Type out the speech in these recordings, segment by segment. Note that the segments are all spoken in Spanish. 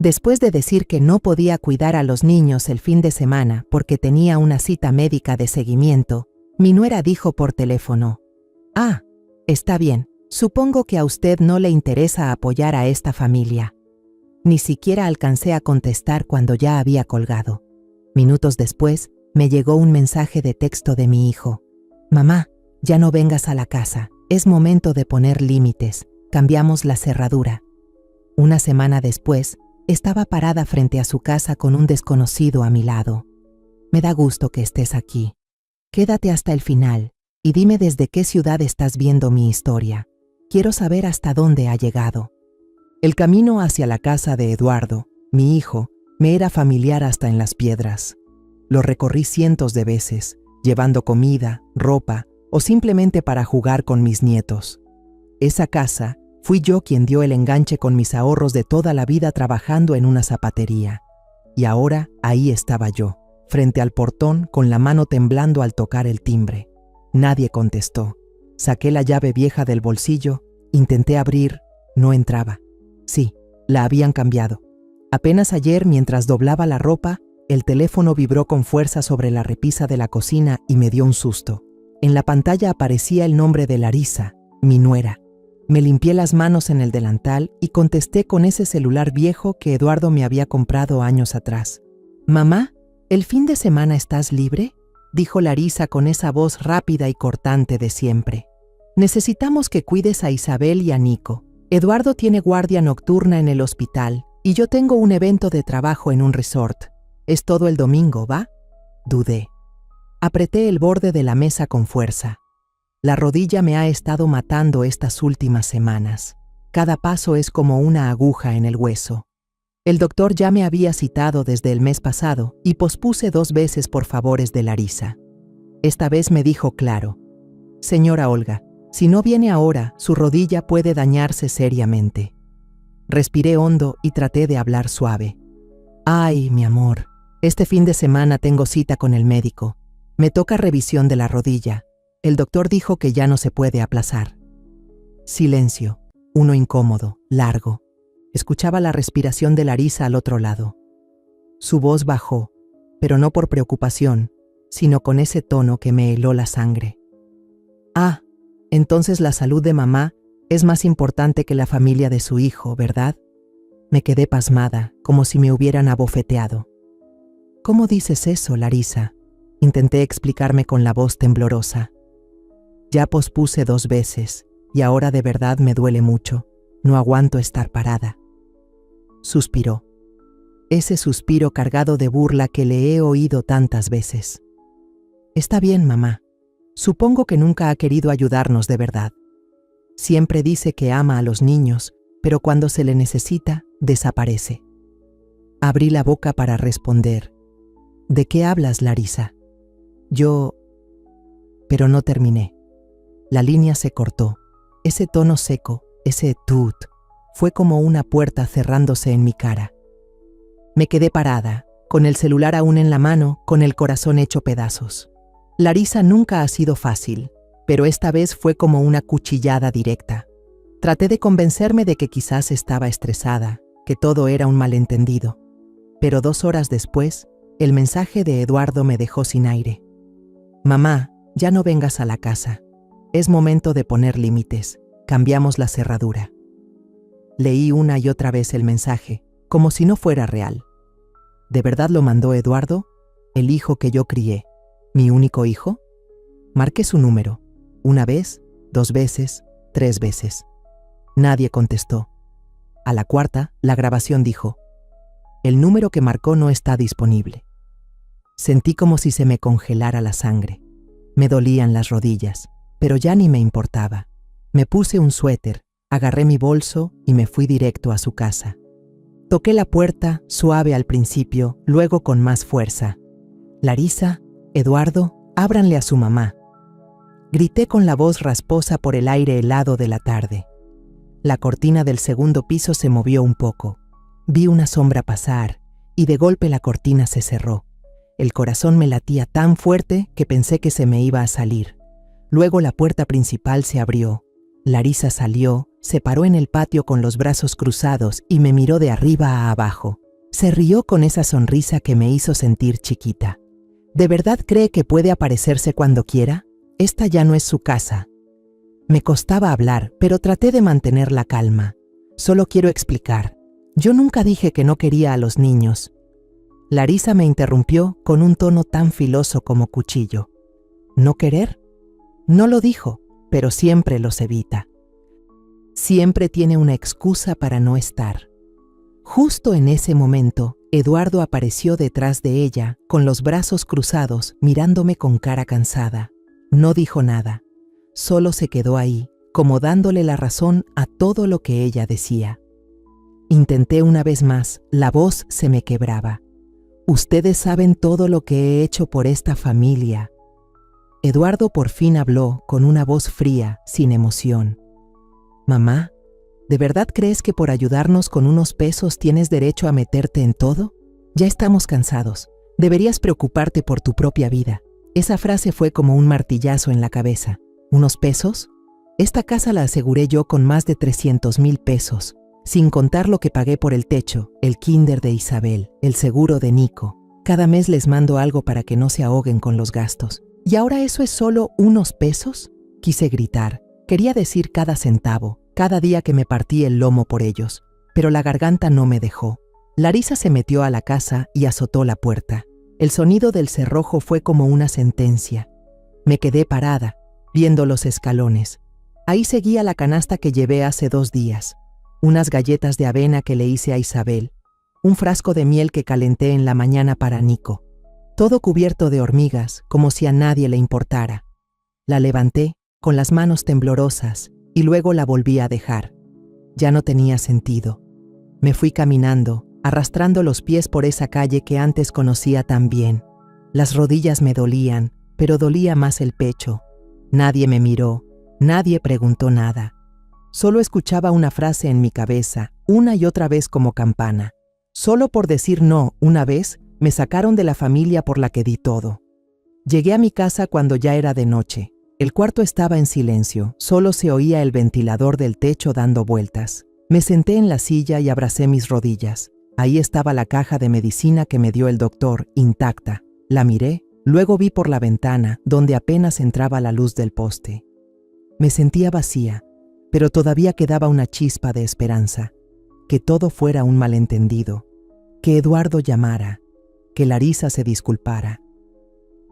Después de decir que no podía cuidar a los niños el fin de semana porque tenía una cita médica de seguimiento, mi nuera dijo por teléfono: «Ah, está bien, supongo que a usted no le interesa apoyar a esta familia». Ni siquiera alcancé a contestar cuando ya había colgado. Minutos después, me llegó un mensaje de texto de mi hijo: «Mamá, ya no vengas a la casa, es momento de poner límites, cambiamos la cerradura». Una semana después, estaba parada frente a su casa con un desconocido a mi lado. «Me da gusto que estés aquí. Quédate hasta el final y dime desde qué ciudad estás viendo mi historia. Quiero saber hasta dónde ha llegado». El camino hacia la casa de Eduardo, mi hijo, me era familiar hasta en las piedras. Lo recorrí cientos de veces, llevando comida, ropa o simplemente para jugar con mis nietos. Esa casa, fui yo quien dio el enganche con mis ahorros de toda la vida trabajando en una zapatería. Y ahora ahí estaba yo, frente al portón con la mano temblando al tocar el timbre. Nadie contestó. Saqué la llave vieja del bolsillo, intenté abrir, no entraba. Sí, la habían cambiado. Apenas ayer, mientras doblaba la ropa, el teléfono vibró con fuerza sobre la repisa de la cocina y me dio un susto. En la pantalla aparecía el nombre de Larisa, mi nuera. Me limpié las manos en el delantal y contesté con ese celular viejo que Eduardo me había comprado años atrás. «Mamá, ¿el fin de semana estás libre?», dijo Larisa con esa voz rápida y cortante de siempre. «Necesitamos que cuides a Isabel y a Nico. Eduardo tiene guardia nocturna en el hospital y yo tengo un evento de trabajo en un resort. Es todo el domingo, ¿va?». Dudé. Apreté el borde de la mesa con fuerza. La rodilla me ha estado matando estas últimas semanas. Cada paso es como una aguja en el hueso. El doctor ya me había citado desde el mes pasado y pospuse 2 veces por favores de Larisa. Esta vez me dijo claro: «Señora Olga, si no viene ahora, su rodilla puede dañarse seriamente». Respiré hondo y traté de hablar suave. «Ay, mi amor, este fin de semana tengo cita con el médico. Me toca revisión de la rodilla. El doctor dijo que ya no se puede aplazar». Silencio, uno incómodo, largo. Escuchaba la respiración de Larisa al otro lado. Su voz bajó, pero no por preocupación, sino con ese tono que me heló la sangre. «Ah, entonces la salud de mamá es más importante que la familia de su hijo, ¿verdad?». Me quedé pasmada, como si me hubieran abofeteado. «¿Cómo dices eso, Larisa?», intenté explicarme con la voz temblorosa. «Ya pospuse 2 veces, y ahora de verdad me duele mucho. No aguanto estar parada». Suspiró. Ese suspiro cargado de burla que le he oído tantas veces. «Está bien, mamá. Supongo que nunca ha querido ayudarnos de verdad. Siempre dice que ama a los niños, pero cuando se le necesita, desaparece». Abrí la boca para responder. «¿De qué hablas, Larisa?». Pero no terminé. La línea se cortó. Ese tono seco, ese tut, fue como una puerta cerrándose en mi cara. Me quedé parada, con el celular aún en la mano, con el corazón hecho pedazos. Larisa nunca ha sido fácil, pero esta vez fue como una cuchillada directa. Traté de convencerme de que quizás estaba estresada, que todo era un malentendido. Pero 2 horas después, el mensaje de Eduardo me dejó sin aire. «Mamá, ya no vengas a la casa. Es momento de poner límites. Cambiamos la cerradura». Leí una y otra vez el mensaje, como si no fuera real. ¿De verdad lo mandó Eduardo? ¿El hijo que yo crié? ¿Mi único hijo? Marqué su número. 1 vez, 2 veces, 3 veces. Nadie contestó. A la 4ª, la grabación dijo: «El número que marcó no está disponible». Sentí como si se me congelara la sangre. Me dolían las rodillas, pero ya ni me importaba. Me puse un suéter, agarré mi bolso y me fui directo a su casa. Toqué la puerta, suave al principio, luego con más fuerza. «Larisa, Eduardo, ábranle a su mamá». Grité con la voz rasposa por el aire helado de la tarde. La cortina del 2º piso se movió un poco. Vi una sombra pasar y de golpe la cortina se cerró. El corazón me latía tan fuerte que pensé que se me iba a salir. Luego la puerta principal se abrió. Larisa salió, se paró en el patio con los brazos cruzados y me miró de arriba a abajo. Se rió con esa sonrisa que me hizo sentir chiquita. ¿De verdad cree que puede aparecerse cuando quiera? Esta ya no es su casa. Me costaba hablar, pero traté de mantener la calma. Solo quiero explicar. Yo nunca dije que no quería a los niños. Larisa me interrumpió con un tono tan filoso como cuchillo. ¿No querer? No lo dijo, pero siempre los evita. Siempre tiene una excusa para no estar. Justo en ese momento, Eduardo apareció detrás de ella, con los brazos cruzados, mirándome con cara cansada. No dijo nada, solo se quedó ahí, como dándole la razón a todo lo que ella decía. Intenté una vez más, la voz se me quebraba. Ustedes saben todo lo que he hecho por esta familia. Eduardo por fin habló con una voz fría, sin emoción. Mamá, ¿de verdad crees que por ayudarnos con unos pesos tienes derecho a meterte en todo? Ya estamos cansados. Deberías preocuparte por tu propia vida. Esa frase fue como un martillazo en la cabeza. ¿Unos pesos? Esta casa la aseguré yo con más de 300,000 pesos, sin contar lo que pagué por el techo, el kinder de Isabel, el seguro de Nico. Cada mes les mando algo para que no se ahoguen con los gastos. ¿Y ahora eso es solo unos pesos? Quise gritar. Quería decir cada centavo, cada día que me partí el lomo por ellos, pero la garganta no me dejó. Larisa se metió a la casa y azotó la puerta. El sonido del cerrojo fue como una sentencia. Me quedé parada, viendo los escalones. Ahí seguía la canasta que llevé hace 2 días, unas galletas de avena que le hice a Isabel, un frasco de miel que calenté en la mañana para Nico. Todo cubierto de hormigas, como si a nadie le importara. La levanté, con las manos temblorosas, y luego la volví a dejar. Ya no tenía sentido. Me fui caminando, arrastrando los pies por esa calle que antes conocía tan bien. Las rodillas me dolían, pero dolía más el pecho. Nadie me miró, nadie preguntó nada. Solo escuchaba una frase en mi cabeza, una y otra vez como campana. Solo por decir no una vez, me sacaron de la familia por la que di todo. Llegué a mi casa cuando ya era de noche. El cuarto estaba en silencio, solo se oía el ventilador del techo dando vueltas. Me senté en la silla y abracé mis rodillas. Ahí estaba la caja de medicina que me dio el doctor, intacta. La miré, luego vi por la ventana, donde apenas entraba la luz del poste. Me sentía vacía, pero todavía quedaba una chispa de esperanza. Que todo fuera un malentendido. Que Eduardo llamara. Que Larisa se disculpara.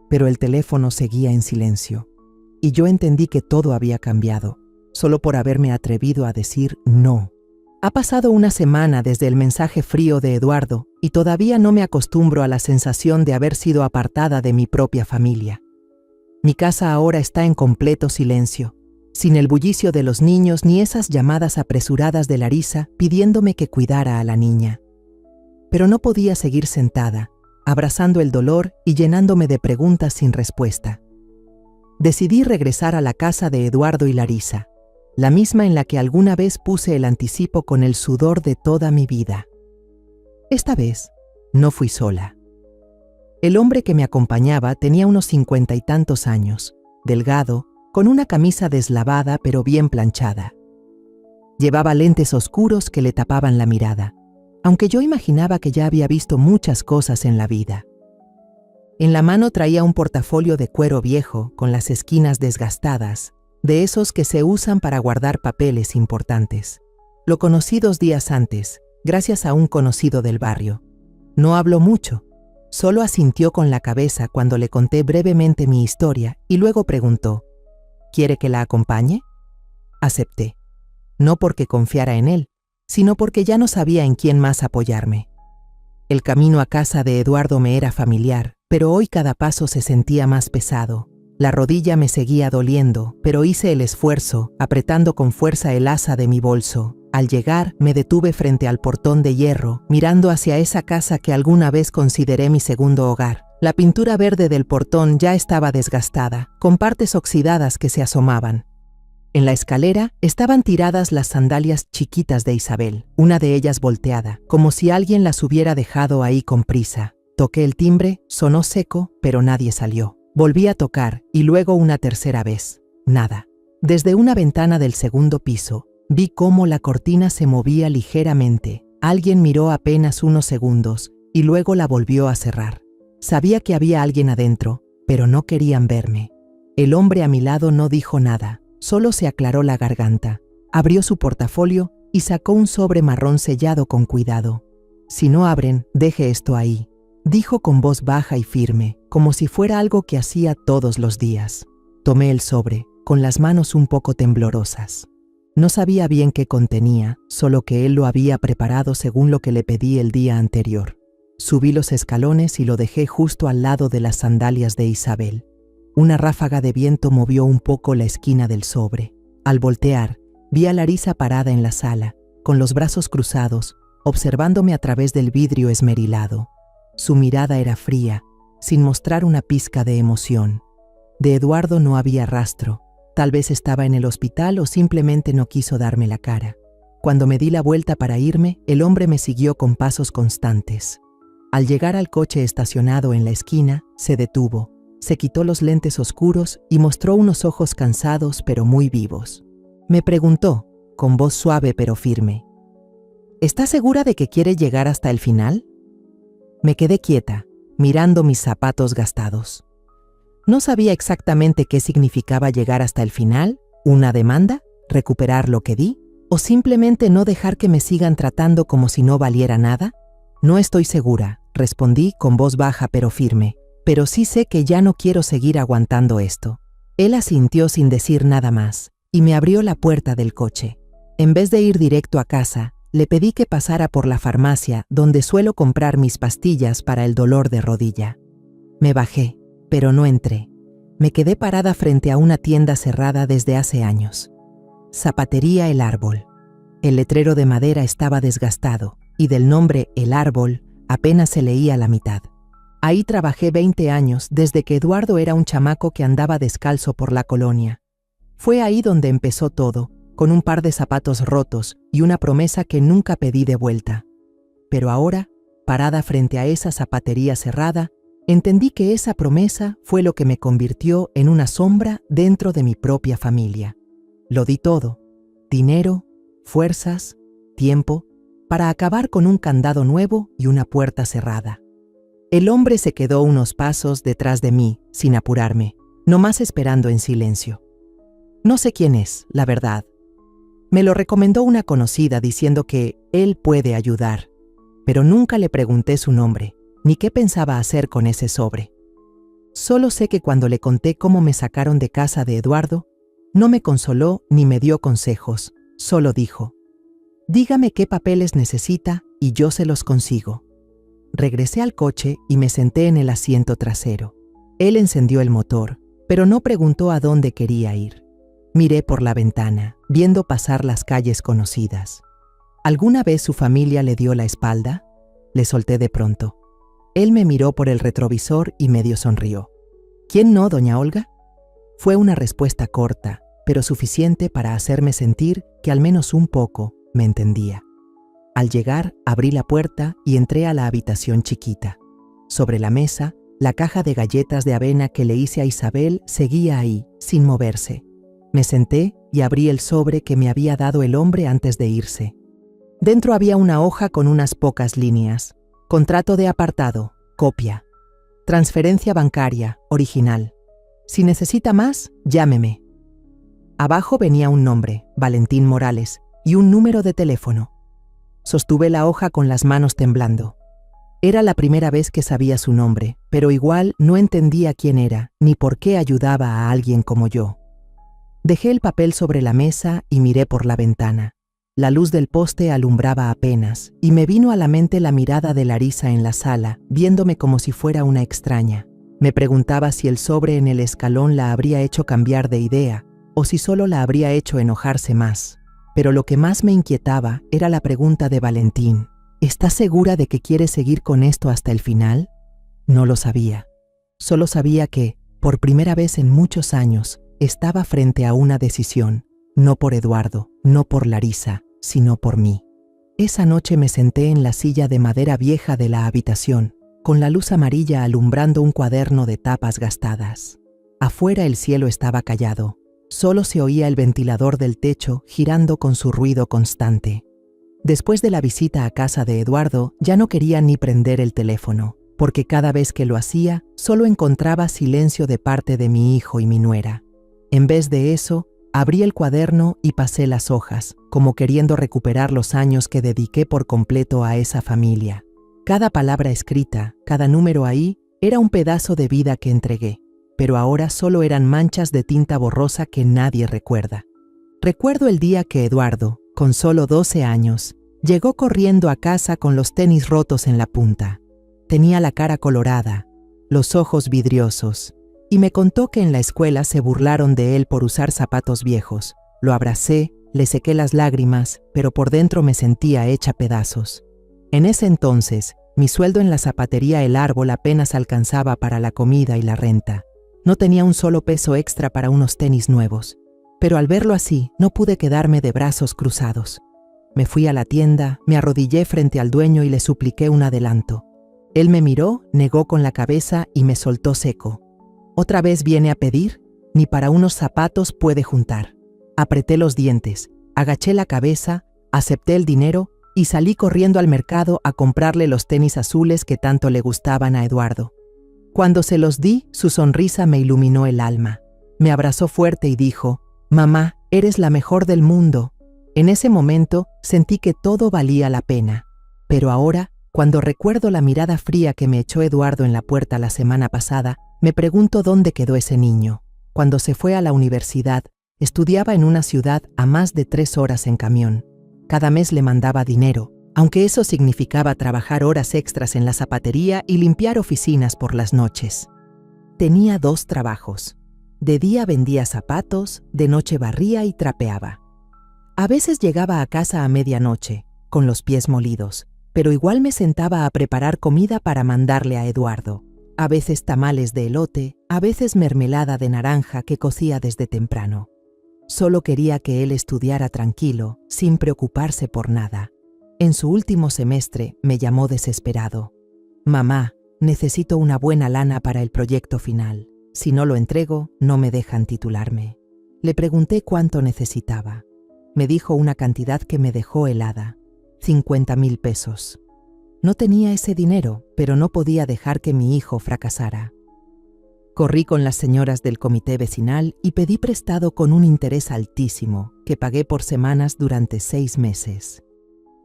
Pero el teléfono seguía en silencio. Y yo entendí que todo había cambiado, solo por haberme atrevido a decir no. Ha pasado una semana desde el mensaje frío de Eduardo y todavía no me acostumbro a la sensación de haber sido apartada de mi propia familia. Mi casa ahora está en completo silencio, sin el bullicio de los niños ni esas llamadas apresuradas de Larisa pidiéndome que cuidara a la niña. Pero no podía seguir sentada, abrazando el dolor y llenándome de preguntas sin respuesta. Decidí regresar a la casa de Eduardo y Larisa, la misma en la que alguna vez puse el anticipo con el sudor de toda mi vida. Esta vez, no fui sola. El hombre que me acompañaba tenía unos 50 y tantos años, delgado, con una camisa deslavada pero bien planchada. Llevaba lentes oscuros que le tapaban la mirada, aunque yo imaginaba que ya había visto muchas cosas en la vida. En la mano traía un portafolio de cuero viejo con las esquinas desgastadas, de esos que se usan para guardar papeles importantes. Lo conocí 2 días antes, gracias a un conocido del barrio. No habló mucho, solo asintió con la cabeza cuando le conté brevemente mi historia y luego preguntó, ¿quiere que la acompañe? Acepté, no porque confiara en él, sino porque ya no sabía en quién más apoyarme. El camino a casa de Eduardo me era familiar, pero hoy cada paso se sentía más pesado. La rodilla me seguía doliendo, pero hice el esfuerzo, apretando con fuerza el asa de mi bolso. Al llegar, me detuve frente al portón de hierro, mirando hacia esa casa que alguna vez consideré mi segundo hogar. La pintura verde del portón ya estaba desgastada, con partes oxidadas que se asomaban. En la escalera estaban tiradas las sandalias chiquitas de Isabel, una de ellas volteada, como si alguien las hubiera dejado ahí con prisa. Toqué el timbre, sonó seco, pero nadie salió. Volví a tocar, y luego una tercera vez. Nada. Desde una ventana del segundo piso, vi cómo la cortina se movía ligeramente. Alguien miró apenas unos segundos y luego la volvió a cerrar. Sabía que había alguien adentro, pero no querían verme. El hombre a mi lado no dijo nada, solo se aclaró la garganta. Abrió su portafolio y sacó un sobre marrón sellado con cuidado. «Si no abren, deje esto ahí», dijo con voz baja y firme, como si fuera algo que hacía todos los días. Tomé el sobre, con las manos un poco temblorosas. No sabía bien qué contenía, solo que él lo había preparado según lo que le pedí el día anterior. Subí los escalones y lo dejé justo al lado de las sandalias de Isabel. Una ráfaga de viento movió un poco la esquina del sobre. Al voltear, vi a Larisa parada en la sala, con los brazos cruzados, observándome a través del vidrio esmerilado. Su mirada era fría, sin mostrar una pizca de emoción. De Eduardo no había rastro. Tal vez estaba en el hospital o simplemente no quiso darme la cara. Cuando me di la vuelta para irme, el hombre me siguió con pasos constantes. Al llegar al coche estacionado en la esquina, se detuvo, se quitó los lentes oscuros y mostró unos ojos cansados pero muy vivos. Me preguntó, con voz suave pero firme: ¿Estás segura de que quiere llegar hasta el final? Me quedé quieta, mirando mis zapatos gastados. No sabía exactamente qué significaba llegar hasta el final, una demanda, recuperar lo que di, o simplemente no dejar que me sigan tratando como si no valiera nada. No estoy segura, respondí con voz baja pero firme, pero sí sé que ya no quiero seguir aguantando esto. Él asintió sin decir nada más, y me abrió la puerta del coche. En vez de ir directo a casa, le pedí que pasara por la farmacia donde suelo comprar mis pastillas para el dolor de rodilla. Me bajé, pero no entré. Me quedé parada frente a una tienda cerrada desde hace años. Zapatería El Árbol. El letrero de madera estaba desgastado, y del nombre El Árbol apenas se leía la mitad. Ahí trabajé 20 años desde que Eduardo era un chamaco que andaba descalzo por la colonia. Fue ahí donde empezó todo, con un par de zapatos rotos y una promesa que nunca pedí de vuelta. Pero ahora, parada frente a esa zapatería cerrada, entendí que esa promesa fue lo que me convirtió en una sombra dentro de mi propia familia. Lo di todo: dinero, fuerzas, tiempo, para acabar con un candado nuevo y una puerta cerrada. El hombre se quedó unos pasos detrás de mí, sin apurarme, nomás esperando en silencio. No sé quién es, la verdad. Me lo recomendó una conocida diciendo que él puede ayudar, pero nunca le pregunté su nombre, ni qué pensaba hacer con ese sobre. Solo sé que cuando le conté cómo me sacaron de casa de Eduardo, no me consoló ni me dio consejos, solo dijo: «Dígame qué papeles necesita y yo se los consigo». Regresé al coche y me senté en el asiento trasero. Él encendió el motor, pero no preguntó a dónde quería ir. Miré por la ventana, viendo pasar las calles conocidas. ¿Alguna vez su familia le dio la espalda? Le solté de pronto. Él me miró por el retrovisor y medio sonrió. ¿Quién no, doña Olga? Fue una respuesta corta, pero suficiente para hacerme sentir que al menos un poco me entendía. Al llegar, abrí la puerta y entré a la habitación chiquita. Sobre la mesa, la caja de galletas de avena que le hice a Isabel seguía ahí, sin moverse. Me senté y abrí el sobre que me había dado el hombre antes de irse. Dentro había una hoja con unas pocas líneas. Contrato de apartado, copia. Transferencia bancaria, original. Si necesita más, llámeme. Abajo venía un nombre, Valentín Morales, y un número de teléfono. Sostuve la hoja con las manos temblando. Era la primera vez que sabía su nombre, pero igual no entendía quién era, ni por qué ayudaba a alguien como yo. Dejé el papel sobre la mesa y miré por la ventana. La luz del poste alumbraba apenas, y me vino a la mente la mirada de Larisa en la sala, viéndome como si fuera una extraña. Me preguntaba si el sobre en el escalón la habría hecho cambiar de idea, o si solo la habría hecho enojarse más. Pero lo que más me inquietaba era la pregunta de Valentín. ¿Estás segura de que quieres seguir con esto hasta el final? No lo sabía. Solo sabía que, por primera vez en muchos años, estaba frente a una decisión, no por Eduardo, no por Larisa, sino por mí. Esa noche me senté en la silla de madera vieja de la habitación, con la luz amarilla alumbrando un cuaderno de tapas gastadas. Afuera el cielo estaba callado, Solo se oía el ventilador del techo girando con su ruido constante. Después de la visita a casa de Eduardo, ya no quería ni prender el teléfono, porque cada vez que lo hacía, solo encontraba silencio de parte de mi hijo y mi nuera. En vez de eso, abrí el cuaderno y pasé las hojas, como queriendo recuperar los años que dediqué por completo a esa familia. Cada palabra escrita, cada número ahí, era un pedazo de vida que entregué, pero ahora solo eran manchas de tinta borrosa que nadie recuerda. Recuerdo el día que Eduardo, con solo 12 años, llegó corriendo a casa con los tenis rotos en la punta. Tenía la cara colorada, los ojos vidriosos, y me contó que en la escuela se burlaron de él por usar zapatos viejos. Lo abracé, le sequé las lágrimas, pero por dentro me sentía hecha pedazos. En ese entonces, mi sueldo en la zapatería El Árbol apenas alcanzaba para la comida y la renta. No tenía un solo peso extra para unos tenis nuevos. Pero al verlo así, no pude quedarme de brazos cruzados. Me fui a la tienda, me arrodillé frente al dueño y le supliqué un adelanto. Él me miró, negó con la cabeza y me soltó seco. ¿Otra vez viene a pedir? Ni para unos zapatos puede juntar. Apreté los dientes, agaché la cabeza, acepté el dinero y salí corriendo al mercado a comprarle los tenis azules que tanto le gustaban a Eduardo. Cuando se los di, su sonrisa me iluminó el alma. Me abrazó fuerte y dijo: «Mamá, eres la mejor del mundo». En ese momento sentí que todo valía la pena. Pero ahora, cuando recuerdo la mirada fría que me echó Eduardo en la puerta la semana pasada, me pregunto dónde quedó ese niño. Cuando se fue a la universidad, estudiaba en una ciudad a más de 3 horas en camión. Cada mes le mandaba dinero, aunque eso significaba trabajar horas extras en la zapatería y limpiar oficinas por las noches. Tenía 2 trabajos. De día vendía zapatos, de noche barría y trapeaba. A veces llegaba a casa a medianoche, con los pies molidos, pero igual me sentaba a preparar comida para mandarle a Eduardo. A veces tamales de elote, a veces mermelada de naranja que cocía desde temprano. Solo quería que él estudiara tranquilo, sin preocuparse por nada. En su último semestre me llamó desesperado. «Mamá, necesito una buena lana para el proyecto final. Si no lo entrego, no me dejan titularme». Le pregunté cuánto necesitaba. Me dijo una cantidad que me dejó helada: 50,000 pesos. No tenía ese dinero, pero no podía dejar que mi hijo fracasara. Corrí con las señoras del comité vecinal y pedí prestado con un interés altísimo, que pagué por semanas durante 6 meses.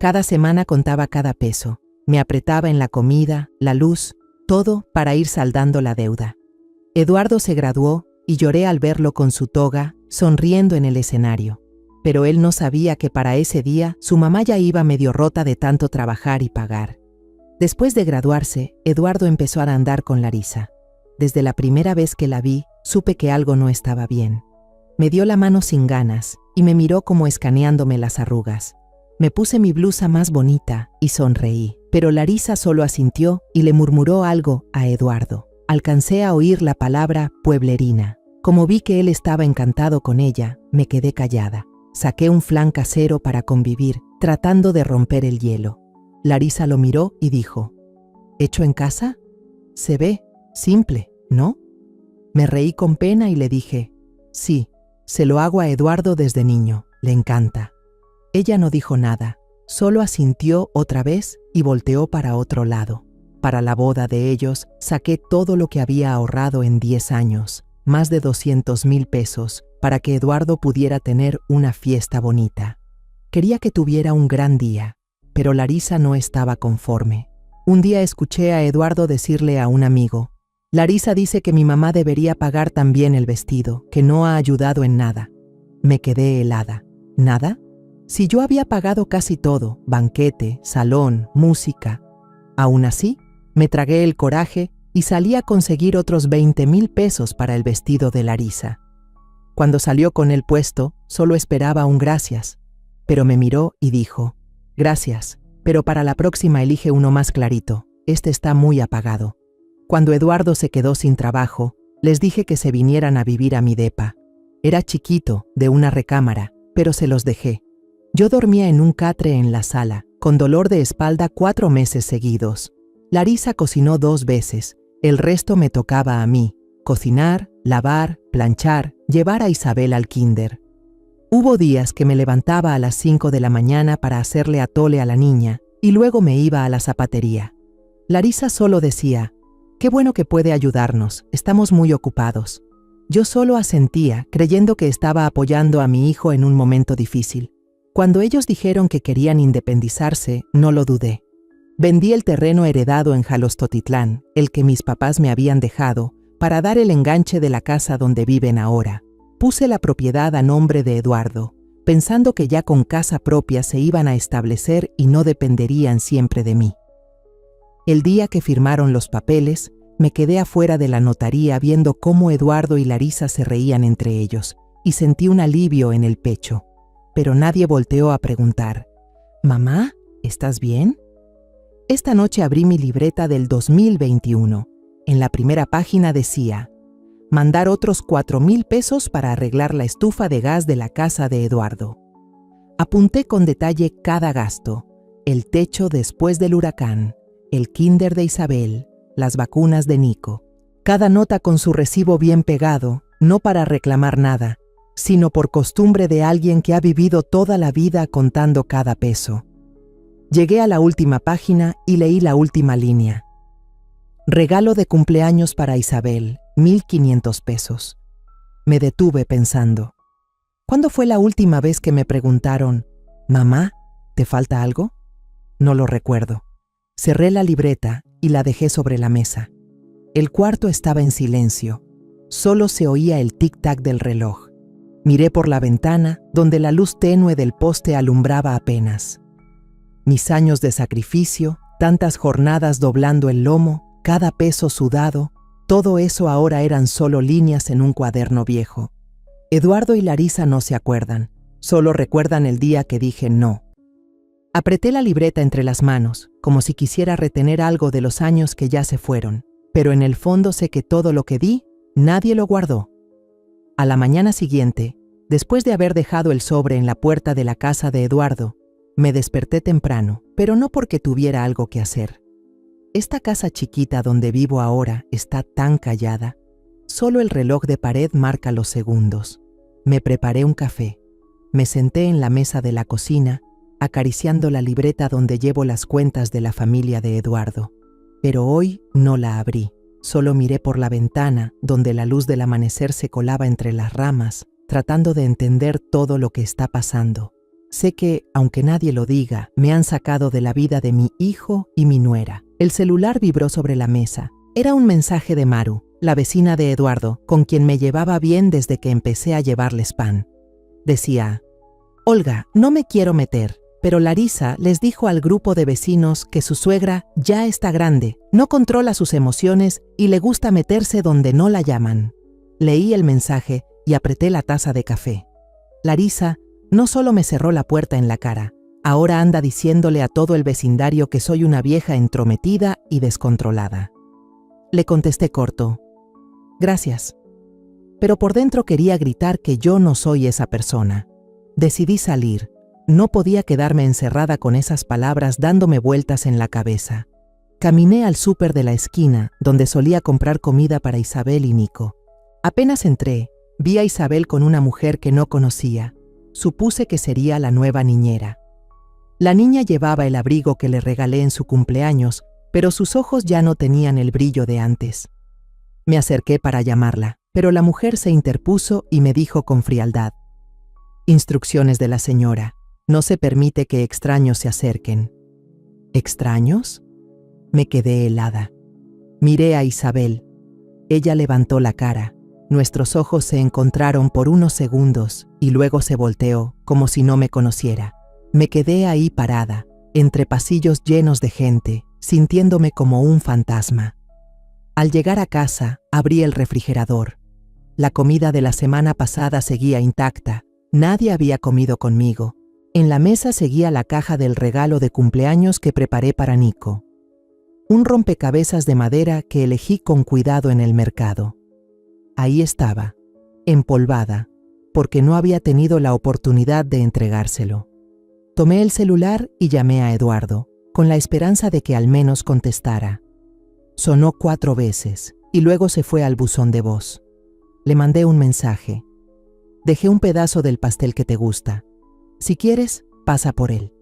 Cada semana contaba cada peso, me apretaba en la comida, la luz, todo para ir saldando la deuda. Eduardo se graduó y lloré al verlo con su toga, sonriendo en el escenario. Pero él no sabía que para ese día su mamá ya iba medio rota de tanto trabajar y pagar. Después de graduarse, Eduardo empezó a andar con Larisa. Desde la primera vez que la vi, supe que algo no estaba bien. Me dio la mano sin ganas y me miró como escaneándome las arrugas. Me puse mi blusa más bonita y sonreí, pero Larisa solo asintió y le murmuró algo a Eduardo. Alcancé a oír la palabra pueblerina. Como vi que él estaba encantado con ella, me quedé callada. Saqué un flan casero para convivir, tratando de romper el hielo. Larisa lo miró y dijo: «¿Hecho en casa? Se ve simple, ¿no?». Me reí con pena y le dije: «Sí, se lo hago a Eduardo desde niño, le encanta». Ella no dijo nada, solo asintió otra vez y volteó para otro lado. Para la boda de ellos, saqué todo lo que había ahorrado en 10 años, más de 200,000 pesos, para que Eduardo pudiera tener una fiesta bonita. Quería que tuviera un gran día, pero Larisa no estaba conforme. Un día escuché a Eduardo decirle a un amigo: «Larisa dice que mi mamá debería pagar también el vestido, que no ha ayudado en nada». Me quedé helada. ¿Nada? Si yo había pagado casi todo, banquete, salón, música. Aún así, me tragué el coraje y salí a conseguir otros 20,000 pesos para el vestido de Larisa. Cuando salió con el puesto, solo esperaba un gracias, pero me miró y dijo: «Gracias, pero para la próxima elige uno más clarito, este está muy apagado». Cuando Eduardo se quedó sin trabajo, les dije que se vinieran a vivir a mi depa. Era chiquito, de una recámara, pero se los dejé. Yo dormía en un catre en la sala, con dolor de espalda 4 meses seguidos. Larisa cocinó 2 veces, el resto me tocaba a mí: cocinar, lavar, planchar, Llevar a Isabel al kinder. Hubo días que me levantaba a las 5 de la mañana para hacerle atole a la niña y luego me iba a la zapatería. Larisa solo decía, «Qué bueno que puede ayudarnos, estamos muy ocupados». Yo solo asentía, creyendo que estaba apoyando a mi hijo en un momento difícil. Cuando ellos dijeron que querían independizarse, no lo dudé. Vendí el terreno heredado en Jalostotitlán, el que mis papás me habían dejado, para dar el enganche de la casa donde viven ahora. Puse la propiedad a nombre de Eduardo, pensando que ya con casa propia se iban a establecer y no dependerían siempre de mí. El día que firmaron los papeles, me quedé afuera de la notaría viendo cómo Eduardo y Larisa se reían entre ellos, y sentí un alivio en el pecho. Pero nadie volteó a preguntar, «Mamá, ¿estás bien?». Esta noche abrí mi libreta del 2021. En la primera página decía, mandar otros 4,000 pesos para arreglar la estufa de gas de la casa de Eduardo. Apunté con detalle cada gasto, el techo después del huracán, el kinder de Isabel, las vacunas de Nico. Cada nota con su recibo bien pegado, no para reclamar nada, sino por costumbre de alguien que ha vivido toda la vida contando cada peso. Llegué a la última página y leí la última línea. Regalo de cumpleaños para Isabel, 1,500 pesos. Me detuve pensando. ¿Cuándo fue la última vez que me preguntaron, «Mamá, ¿te falta algo?». No lo recuerdo. Cerré la libreta y la dejé sobre la mesa. El cuarto estaba en silencio. Solo se oía el tic-tac del reloj. Miré por la ventana, donde la luz tenue del poste alumbraba apenas. Mis años de sacrificio, tantas jornadas doblando el lomo, cada peso sudado, todo eso ahora eran solo líneas en un cuaderno viejo. Eduardo y Larisa no se acuerdan, solo recuerdan el día que dije no. Apreté la libreta entre las manos, como si quisiera retener algo de los años que ya se fueron, pero en el fondo sé que todo lo que di, nadie lo guardó. A la mañana siguiente, después de haber dejado el sobre en la puerta de la casa de Eduardo, me desperté temprano, pero no porque tuviera algo que hacer. Esta casa chiquita donde vivo ahora está tan callada. Solo el reloj de pared marca los segundos. Me preparé un café. Me senté en la mesa de la cocina, acariciando la libreta donde llevo las cuentas de la familia de Eduardo. Pero hoy no la abrí. Solo miré por la ventana, donde la luz del amanecer se colaba entre las ramas, tratando de entender todo lo que está pasando. Sé que, aunque nadie lo diga, me han sacado de la vida de mi hijo y mi nuera. El celular vibró sobre la mesa. Era un mensaje de Maru, la vecina de Eduardo, con quien me llevaba bien desde que empecé a llevarles pan. Decía, «Olga, no me quiero meter, pero Larisa les dijo al grupo de vecinos que su suegra ya está grande, no controla sus emociones y le gusta meterse donde no la llaman». Leí el mensaje y apreté la taza de café. Larisa no solo me cerró la puerta en la cara, ahora anda diciéndole a todo el vecindario que soy una vieja entrometida y descontrolada. Le contesté corto, «Gracias». Pero por dentro quería gritar que yo no soy esa persona. Decidí salir. No podía quedarme encerrada con esas palabras dándome vueltas en la cabeza. Caminé al súper de la esquina, donde solía comprar comida para Isabel y Nico. Apenas entré, vi a Isabel con una mujer que no conocía. Supuse que sería la nueva niñera. La niña llevaba el abrigo que le regalé en su cumpleaños, pero sus ojos ya no tenían el brillo de antes. Me acerqué para llamarla, pero la mujer se interpuso y me dijo con frialdad, «Instrucciones de la señora. No se permite que extraños se acerquen». ¿Extraños? Me quedé helada. Miré a Isabel. Ella levantó la cara. Nuestros ojos se encontraron por unos segundos y luego se volteó, como si no me conociera. Me quedé ahí parada, entre pasillos llenos de gente, sintiéndome como un fantasma. Al llegar a casa, abrí el refrigerador. La comida de la semana pasada seguía intacta. Nadie había comido conmigo. En la mesa seguía la caja del regalo de cumpleaños que preparé para Nico. Un rompecabezas de madera que elegí con cuidado en el mercado. Ahí estaba, empolvada, porque no había tenido la oportunidad de entregárselo. Tomé el celular y llamé a Eduardo, con la esperanza de que al menos contestara. Sonó 4 veces y luego se fue al buzón de voz. Le mandé un mensaje. Dejé un pedazo del pastel que te gusta. Si quieres, pasa por él.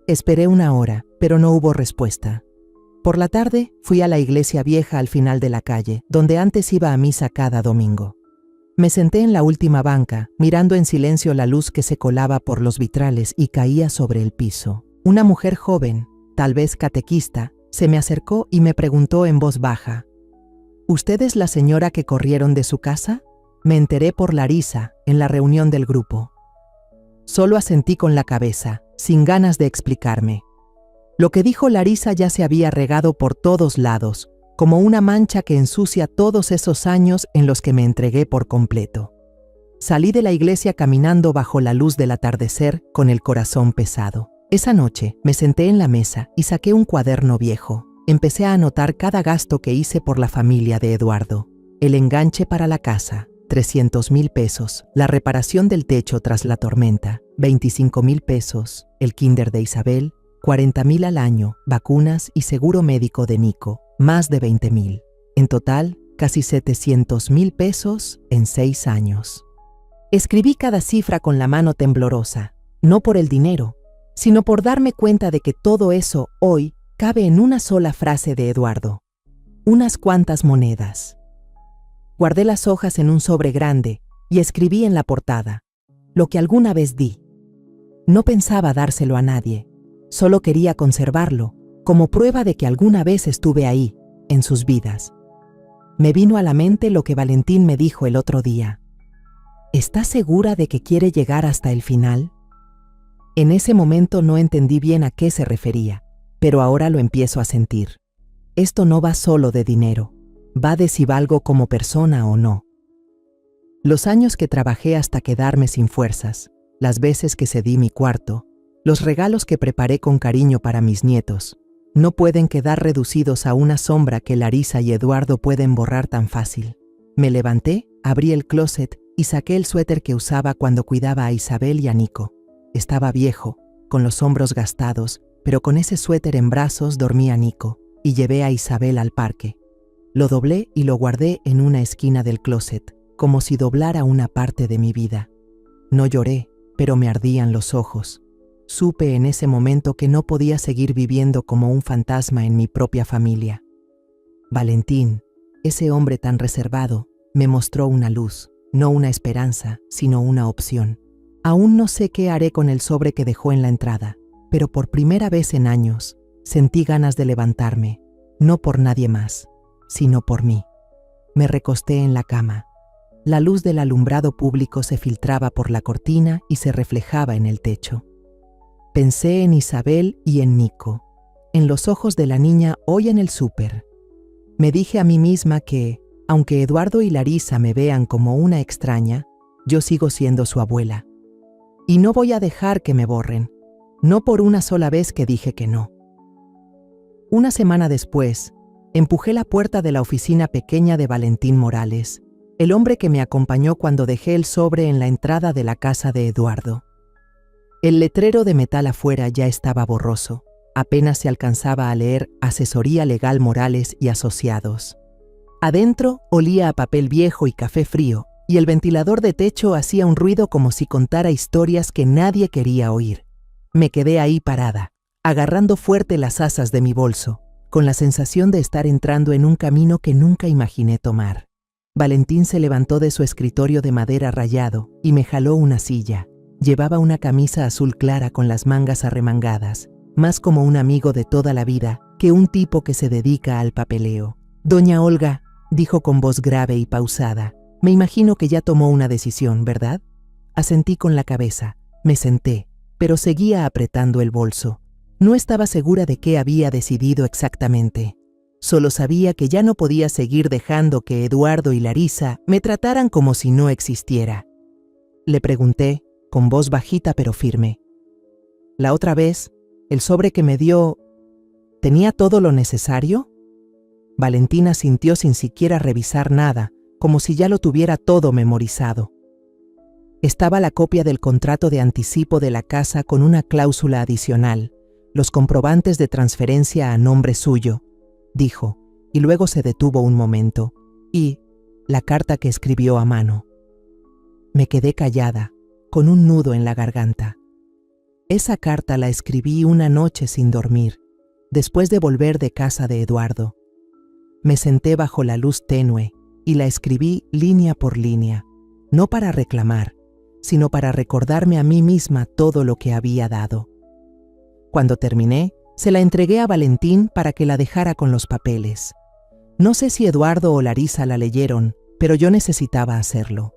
Esperé 1 hora, pero no hubo respuesta. Por la tarde, fui a la iglesia vieja al final de la calle, donde antes iba a misa cada domingo. Me senté en la última banca, mirando en silencio la luz que se colaba por los vitrales y caía sobre el piso. Una mujer joven, tal vez catequista, se me acercó y me preguntó en voz baja: ¿Usted es la señora que corrieron de su casa? Me enteré por Larisa, en la reunión del grupo. Solo asentí con la cabeza, sin ganas de explicarme. Lo que dijo Larisa ya se había regado por todos lados, como una mancha que ensucia todos esos años en los que me entregué por completo. Salí de la iglesia caminando bajo la luz del atardecer con el corazón pesado. Esa noche me senté en la mesa y saqué un cuaderno viejo. Empecé a anotar cada gasto que hice por la familia de Eduardo. El enganche para la casa, 300,000 pesos. La reparación del techo tras la tormenta, 25,000 pesos. El kinder de Isabel, 40,000 al año. Vacunas y seguro médico de Nico, más de 20,000. En total, casi 700,000 pesos en 6 años. Escribí cada cifra con la mano temblorosa, no por el dinero, sino por darme cuenta de que todo eso hoy cabe en una sola frase de Eduardo. Unas cuantas monedas. Guardé las hojas en un sobre grande y escribí en la portada: lo que alguna vez di. No pensaba dárselo a nadie, solo quería conservarlo, como prueba de que alguna vez estuve ahí, en sus vidas. Me vino a la mente lo que Valentín me dijo el otro día. ¿Estás segura de que quiere llegar hasta el final? En ese momento no entendí bien a qué se refería, pero ahora lo empiezo a sentir. Esto no va solo de dinero, va de si valgo como persona o no. Los años que trabajé hasta quedarme sin fuerzas, las veces que cedí mi cuarto, los regalos que preparé con cariño para mis nietos, no pueden quedar reducidos a una sombra que Larisa y Eduardo pueden borrar tan fácil. Me levanté, abrí el closet y saqué el suéter que usaba cuando cuidaba a Isabel y a Nico. Estaba viejo, con los hombros gastados, pero con ese suéter en brazos dormía Nico, y llevé a Isabel al parque. Lo doblé y lo guardé en una esquina del closet, como si doblara una parte de mi vida. No lloré, pero me ardían los ojos. Supe en ese momento que no podía seguir viviendo como un fantasma en mi propia familia. Valentín, ese hombre tan reservado, me mostró una luz, no una esperanza, sino una opción. Aún no sé qué haré con el sobre que dejó en la entrada, pero por primera vez en años, sentí ganas de levantarme, no por nadie más, sino por mí. Me recosté en la cama. La luz del alumbrado público se filtraba por la cortina y se reflejaba en el techo. Pensé en Isabel y en Nico, en los ojos de la niña hoy en el súper. Me dije a mí misma que, aunque Eduardo y Larisa me vean como una extraña, yo sigo siendo su abuela. Y no voy a dejar que me borren, no por una sola vez que dije que no. Una semana después, empujé la puerta de la oficina pequeña de Valentín Morales, el hombre que me acompañó cuando dejé el sobre en la entrada de la casa de Eduardo. El letrero de metal afuera ya estaba borroso, apenas se alcanzaba a leer Asesoría Legal Morales y Asociados. Adentro olía a papel viejo y café frío, y el ventilador de techo hacía un ruido como si contara historias que nadie quería oír. Me quedé ahí parada, agarrando fuerte las asas de mi bolso, con la sensación de estar entrando en un camino que nunca imaginé tomar. Valentín se levantó de su escritorio de madera rayado y me jaló una silla. Llevaba una camisa azul clara con las mangas arremangadas, más como un amigo de toda la vida que un tipo que se dedica al papeleo. «Doña Olga», dijo con voz grave y pausada, «me imagino que ya tomó una decisión, ¿verdad?» Asentí con la cabeza, me senté, pero seguía apretando el bolso. No estaba segura de qué había decidido exactamente. Solo sabía que ya no podía seguir dejando que Eduardo y Larisa me trataran como si no existiera. Le pregunté, con voz bajita pero firme: «La otra vez, el sobre que me dio, ¿tenía todo lo necesario?» Valentina sintió sin siquiera revisar nada, como si ya lo tuviera todo memorizado. Estaba la copia del contrato de anticipo de la casa con una cláusula adicional, los comprobantes de transferencia a nombre suyo, dijo, y luego se detuvo un momento, y la carta que escribió a mano. Me quedé callada, con un nudo en la garganta. Esa carta la escribí una noche sin dormir, después de volver de casa de Eduardo. Me senté bajo la luz tenue y la escribí línea por línea, no para reclamar, sino para recordarme a mí misma todo lo que había dado. Cuando terminé, se la entregué a Valentín para que la dejara con los papeles. No sé si Eduardo o Larisa la leyeron, pero yo necesitaba hacerlo.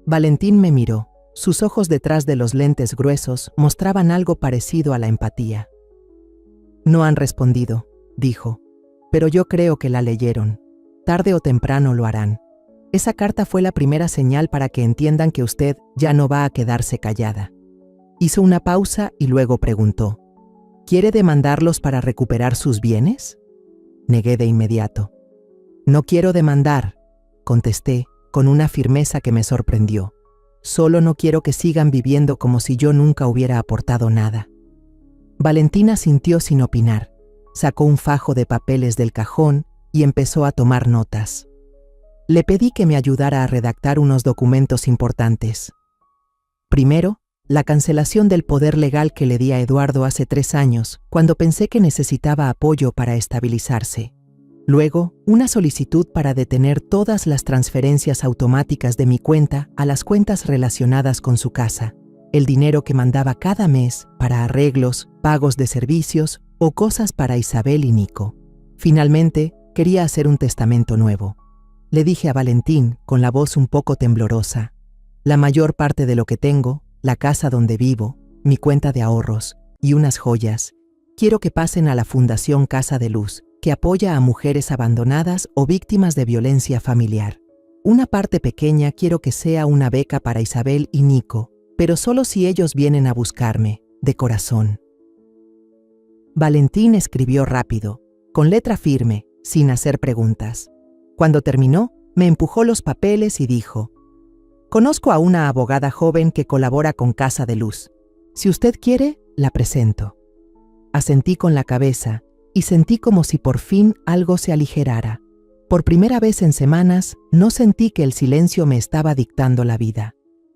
Valentín me miró. Sus ojos detrás de los lentes gruesos mostraban algo parecido a la empatía. No han respondido, dijo, pero yo creo que la leyeron. Tarde o temprano lo harán. Esa carta fue la primera señal para que entiendan que usted ya no va a quedarse callada. Hizo una pausa y luego preguntó, ¿quiere demandarlos para recuperar sus bienes? Negué de inmediato. No quiero demandar, contesté con una firmeza que me sorprendió. Solo no quiero que sigan viviendo como si yo nunca hubiera aportado nada. Valentina asintió sin opinar. Sacó un fajo de papeles del cajón y empezó a tomar notas. Le pedí que me ayudara a redactar unos documentos importantes. Primero, la cancelación del poder legal que le di a Eduardo hace 3 años, cuando pensé que necesitaba apoyo para estabilizarse. Luego, una solicitud para detener todas las transferencias automáticas de mi cuenta a las cuentas relacionadas con su casa, el dinero que mandaba cada mes para arreglos, pagos de servicios o cosas para Isabel y Nico. Finalmente, quería hacer un testamento nuevo. Le dije a Valentín, con la voz un poco temblorosa, la mayor parte de lo que tengo, la casa donde vivo, mi cuenta de ahorros y unas joyas, quiero que pasen a la Fundación Casa de Luz, que apoya a mujeres abandonadas o víctimas de violencia familiar. Una parte pequeña quiero que sea una beca para Isabel y Nico, pero solo si ellos vienen a buscarme, de corazón. Valentín escribió rápido, con letra firme, sin hacer preguntas. Cuando terminó, me empujó los papeles y dijo, «Conozco a una abogada joven que colabora con Casa de Luz. Si usted quiere, la presento». Asentí con la cabeza y sentí como si por fin algo se aligerara. Por primera vez en semanas, no sentí que el silencio me estaba dictando la vida.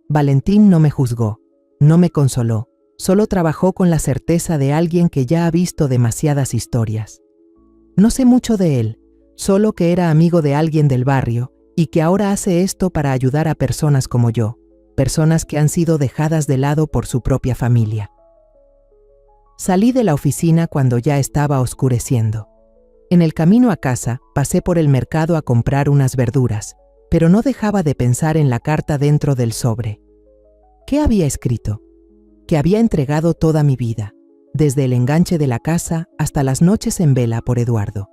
Valentín no me juzgó, no me consoló, solo trabajó con la certeza de alguien que ya ha visto demasiadas historias. No sé mucho de él, solo que era amigo de alguien del barrio y que ahora hace esto para ayudar a personas como yo, personas que han sido dejadas de lado por su propia familia. Salí de la oficina cuando ya estaba oscureciendo. En el camino a casa, pasé por el mercado a comprar unas verduras, pero no dejaba de pensar en la carta dentro del sobre. ¿Qué había escrito? Que había entregado toda mi vida, desde el enganche de la casa hasta las noches en vela por Eduardo.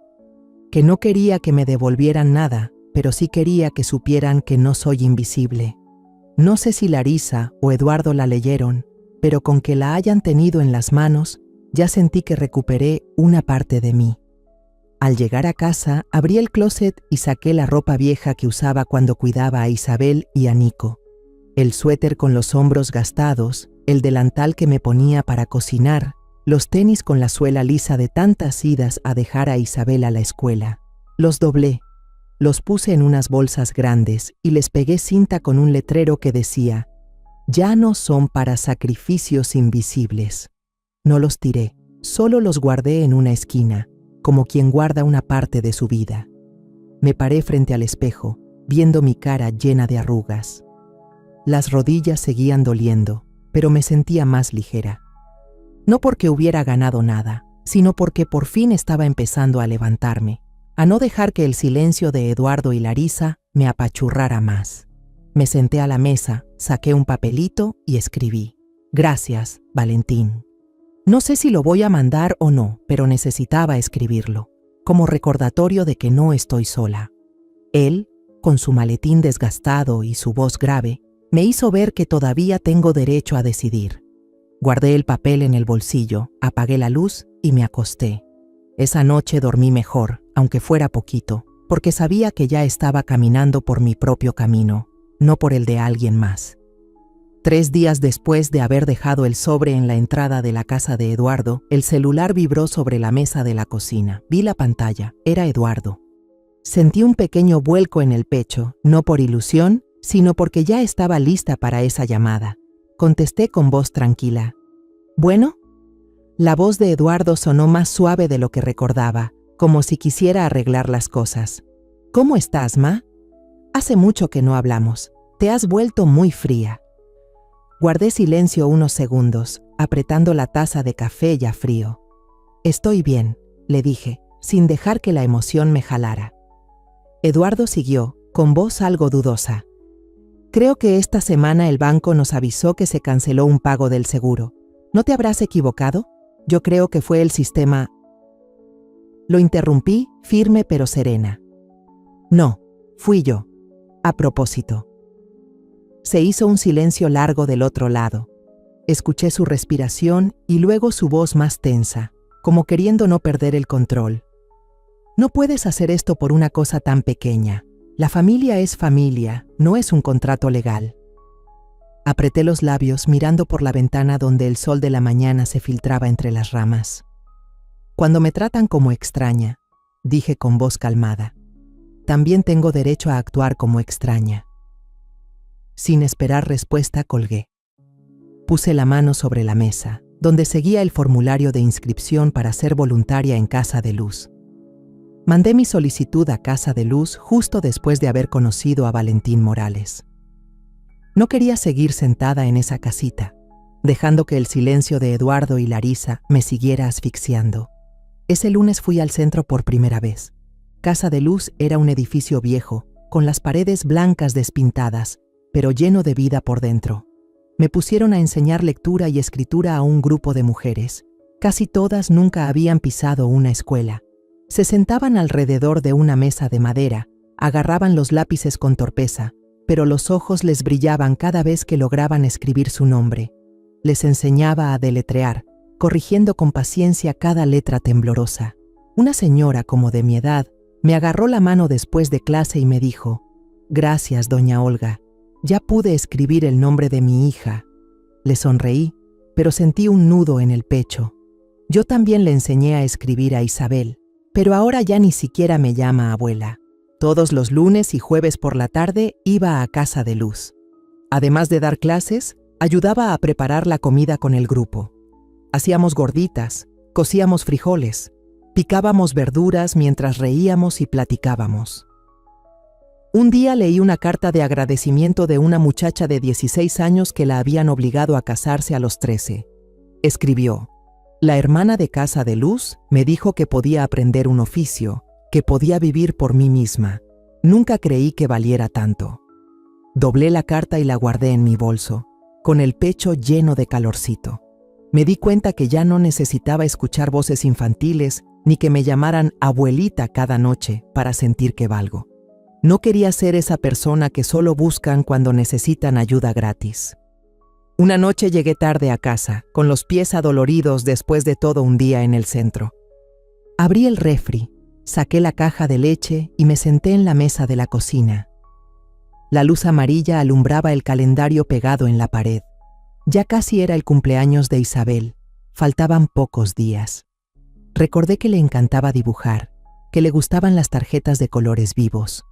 Que no quería que me devolvieran nada, pero sí quería que supieran que no soy invisible. No sé si Larisa o Eduardo la leyeron, pero con que la hayan tenido en las manos, ya sentí que recuperé una parte de mí. Al llegar a casa, abrí el closet y saqué la ropa vieja que usaba cuando cuidaba a Isabel y a Nico. El suéter con los hombros gastados, el delantal que me ponía para cocinar, los tenis con la suela lisa de tantas idas a dejar a Isabel a la escuela. Los doblé, los puse en unas bolsas grandes y les pegué cinta con un letrero que decía, «Ya no son para sacrificios invisibles». No los tiré, solo los guardé en una esquina, como quien guarda una parte de su vida. Me paré frente al espejo, viendo mi cara llena de arrugas. Las rodillas seguían doliendo, pero me sentía más ligera. No porque hubiera ganado nada, sino porque por fin estaba empezando a levantarme, a no dejar que el silencio de Eduardo y Larisa me apachurrara más. Me senté a la mesa, saqué un papelito y escribí, «Gracias, Valentín». No sé si lo voy a mandar o no, pero necesitaba escribirlo, como recordatorio de que no estoy sola. Él, con su maletín desgastado y su voz grave, me hizo ver que todavía tengo derecho a decidir. Guardé el papel en el bolsillo, apagué la luz y me acosté. Esa noche dormí mejor, aunque fuera poquito, porque sabía que ya estaba caminando por mi propio camino, no por el de alguien más. 3 días después de haber dejado el sobre en la entrada de la casa de Eduardo, el celular vibró sobre la mesa de la cocina. Vi la pantalla. Era Eduardo. Sentí un pequeño vuelco en el pecho, no por ilusión, sino porque ya estaba lista para esa llamada. Contesté con voz tranquila. ¿Bueno? La voz de Eduardo sonó más suave de lo que recordaba, como si quisiera arreglar las cosas. ¿Cómo estás, Ma? Hace mucho que no hablamos. Te has vuelto muy fría. Guardé silencio unos segundos, apretando la taza de café ya frío. Estoy bien, le dije, sin dejar que la emoción me jalara. Eduardo siguió, con voz algo dudosa. Creo que esta semana el banco nos avisó que se canceló un pago del seguro. ¿No te habrás equivocado? Yo creo que fue el sistema. Lo interrumpí, firme pero serena. No, fui yo. A propósito. Se hizo un silencio largo del otro lado. Escuché su respiración y luego su voz más tensa, como queriendo no perder el control. No puedes hacer esto por una cosa tan pequeña. La familia es familia, no es un contrato legal. Apreté los labios mirando por la ventana donde el sol de la mañana se filtraba entre las ramas. Cuando me tratan como extraña, dije con voz calmada, también tengo derecho a actuar como extraña. Sin esperar respuesta, colgué. Puse la mano sobre la mesa, donde seguía el formulario de inscripción para ser voluntaria en Casa de Luz. Mandé mi solicitud a Casa de Luz justo después de haber conocido a Valentín Morales. No quería seguir sentada en esa casita, dejando que el silencio de Eduardo y Larisa me siguiera asfixiando. Ese lunes fui al centro por primera vez. Casa de Luz era un edificio viejo, con las paredes blancas despintadas, pero lleno de vida por dentro. Me pusieron a enseñar lectura y escritura a un grupo de mujeres. Casi todas nunca habían pisado una escuela. Se sentaban alrededor de una mesa de madera, agarraban los lápices con torpeza, pero los ojos les brillaban cada vez que lograban escribir su nombre. Les enseñaba a deletrear, corrigiendo con paciencia cada letra temblorosa. Una señora como de mi edad me agarró la mano después de clase y me dijo: «Gracias, doña Olga. Ya pude escribir el nombre de mi hija». Le sonreí, pero sentí un nudo en el pecho. Yo también le enseñé a escribir a Isabel, pero ahora ya ni siquiera me llama abuela. Todos los lunes y jueves por la tarde iba a Casa de Luz. Además de dar clases, ayudaba a preparar la comida con el grupo. Hacíamos gorditas, cocíamos frijoles, picábamos verduras mientras reíamos y platicábamos. Un día leí una carta de agradecimiento de una muchacha de 16 años que la habían obligado a casarse a los 13. Escribió: «La hermana de Casa de Luz me dijo que podía aprender un oficio, que podía vivir por mí misma. Nunca creí que valiera tanto». Doblé la carta y la guardé en mi bolso, con el pecho lleno de calorcito. Me di cuenta que ya no necesitaba escuchar voces infantiles ni que me llamaran abuelita cada noche para sentir que valgo. No quería ser esa persona que solo buscan cuando necesitan ayuda gratis. Una noche llegué tarde a casa, con los pies adoloridos después de todo un día en el centro. Abrí el refri, saqué la caja de leche y me senté en la mesa de la cocina. La luz amarilla alumbraba el calendario pegado en la pared. Ya casi era el cumpleaños de Isabel, faltaban pocos días. Recordé que le encantaba dibujar, que le gustaban las tarjetas de colores vivos.